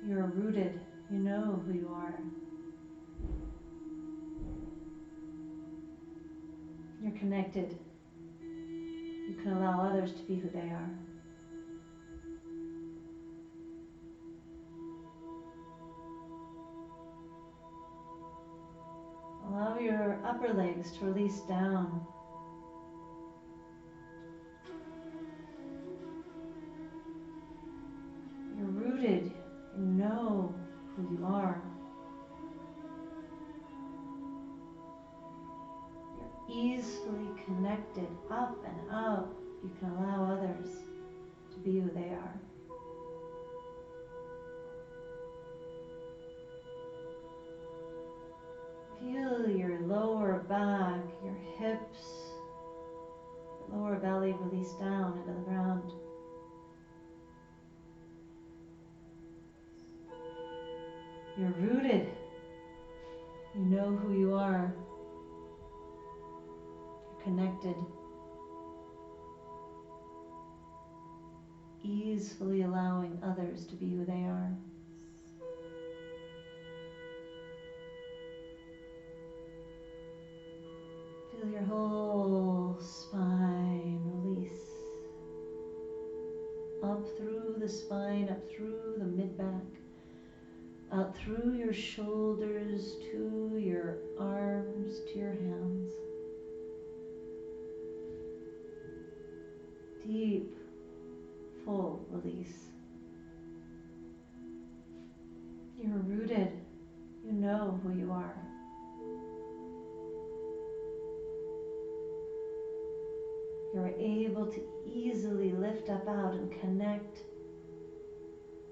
You are rooted. You know who you are. You're connected. You can allow others to be who they are. Allow your upper legs to release down. You're rooted. You know who you are. You're easily connected up and out. You can allow others to be who they are. Feel your lower back, your hips, your lower belly release down into the ground. You're rooted. You know who you are. You're connected. Easily allowing others to be who they are. Feel your whole spine release. Up through the spine, up through the mid-back, out through your shoulders to your arms, to your hands. Deep, full release. You're rooted. You know who you are. You're able to easily lift up out and connect,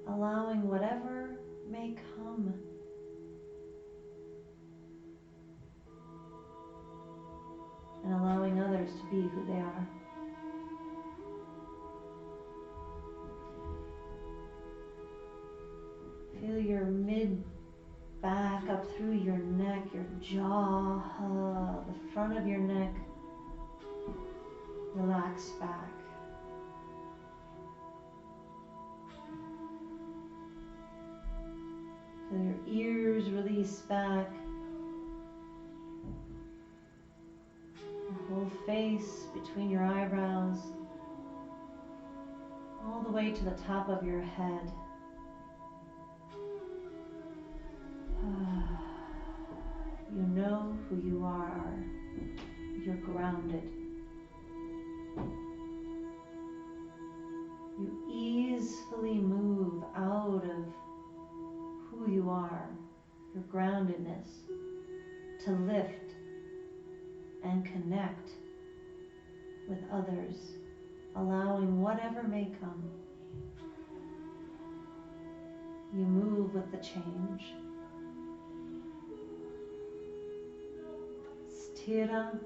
allowing whatever may come. And allowing others to be who they are. Feel your mid-back up through your neck, your jaw, the front of your neck. Relax back. Feel your ears release back. Your whole face, between your eyebrows, all the way to the top of your head. You know who you are. You're grounded. You easily move out of who you are, your groundedness, to lift and connect with others, allowing whatever may come. You move with the change. Sthira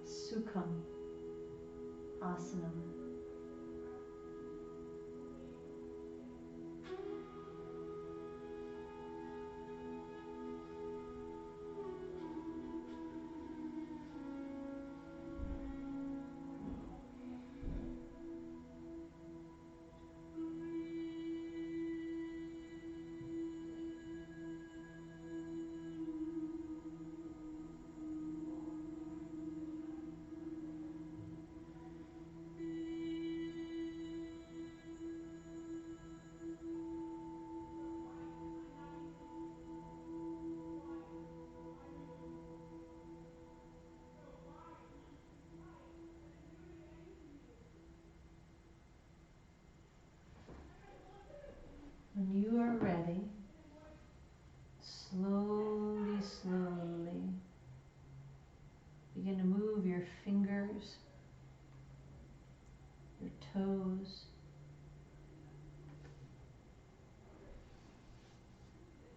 Sukham Asanam. When you are ready, slowly, slowly begin to move your fingers, your toes.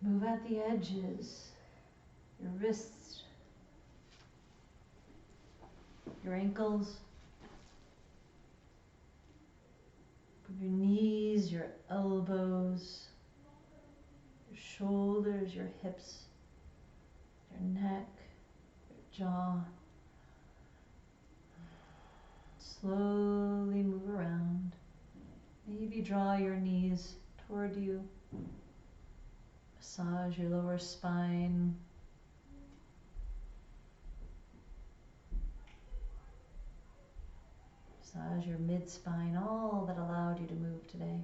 Move at the edges, your wrists, your ankles, your knees, your elbows, your shoulders, your hips, your neck, your jaw. Slowly move around. Maybe draw your knees toward you. Massage your lower spine. Massage your mid-spine, all that allowed you to move today.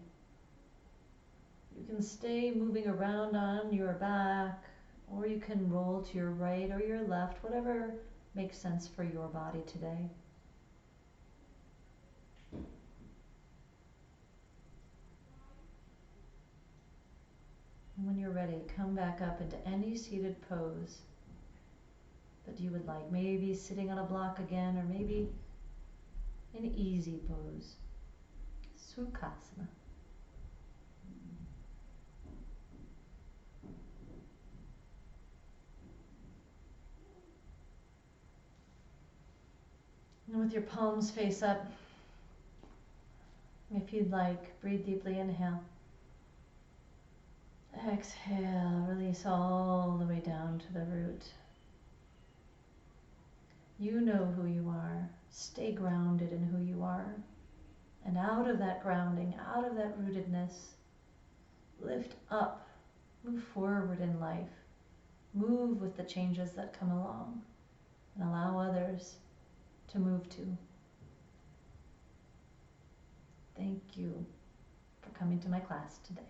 You can stay moving around on your back, or you can roll to your right or your left, whatever makes sense for your body today. And when you're ready, come back up into any seated pose that you would like. Maybe sitting on a block again, or maybe an easy pose. Sukhasana. And with your palms face up, if you'd like, breathe deeply, inhale. Exhale, release all the way down to the root. You know who you are. Stay grounded in who you are. And out of that grounding, out of that rootedness, lift up, move forward in life. Move with the changes that come along, and allow others to move too. Thank you for coming to my class today.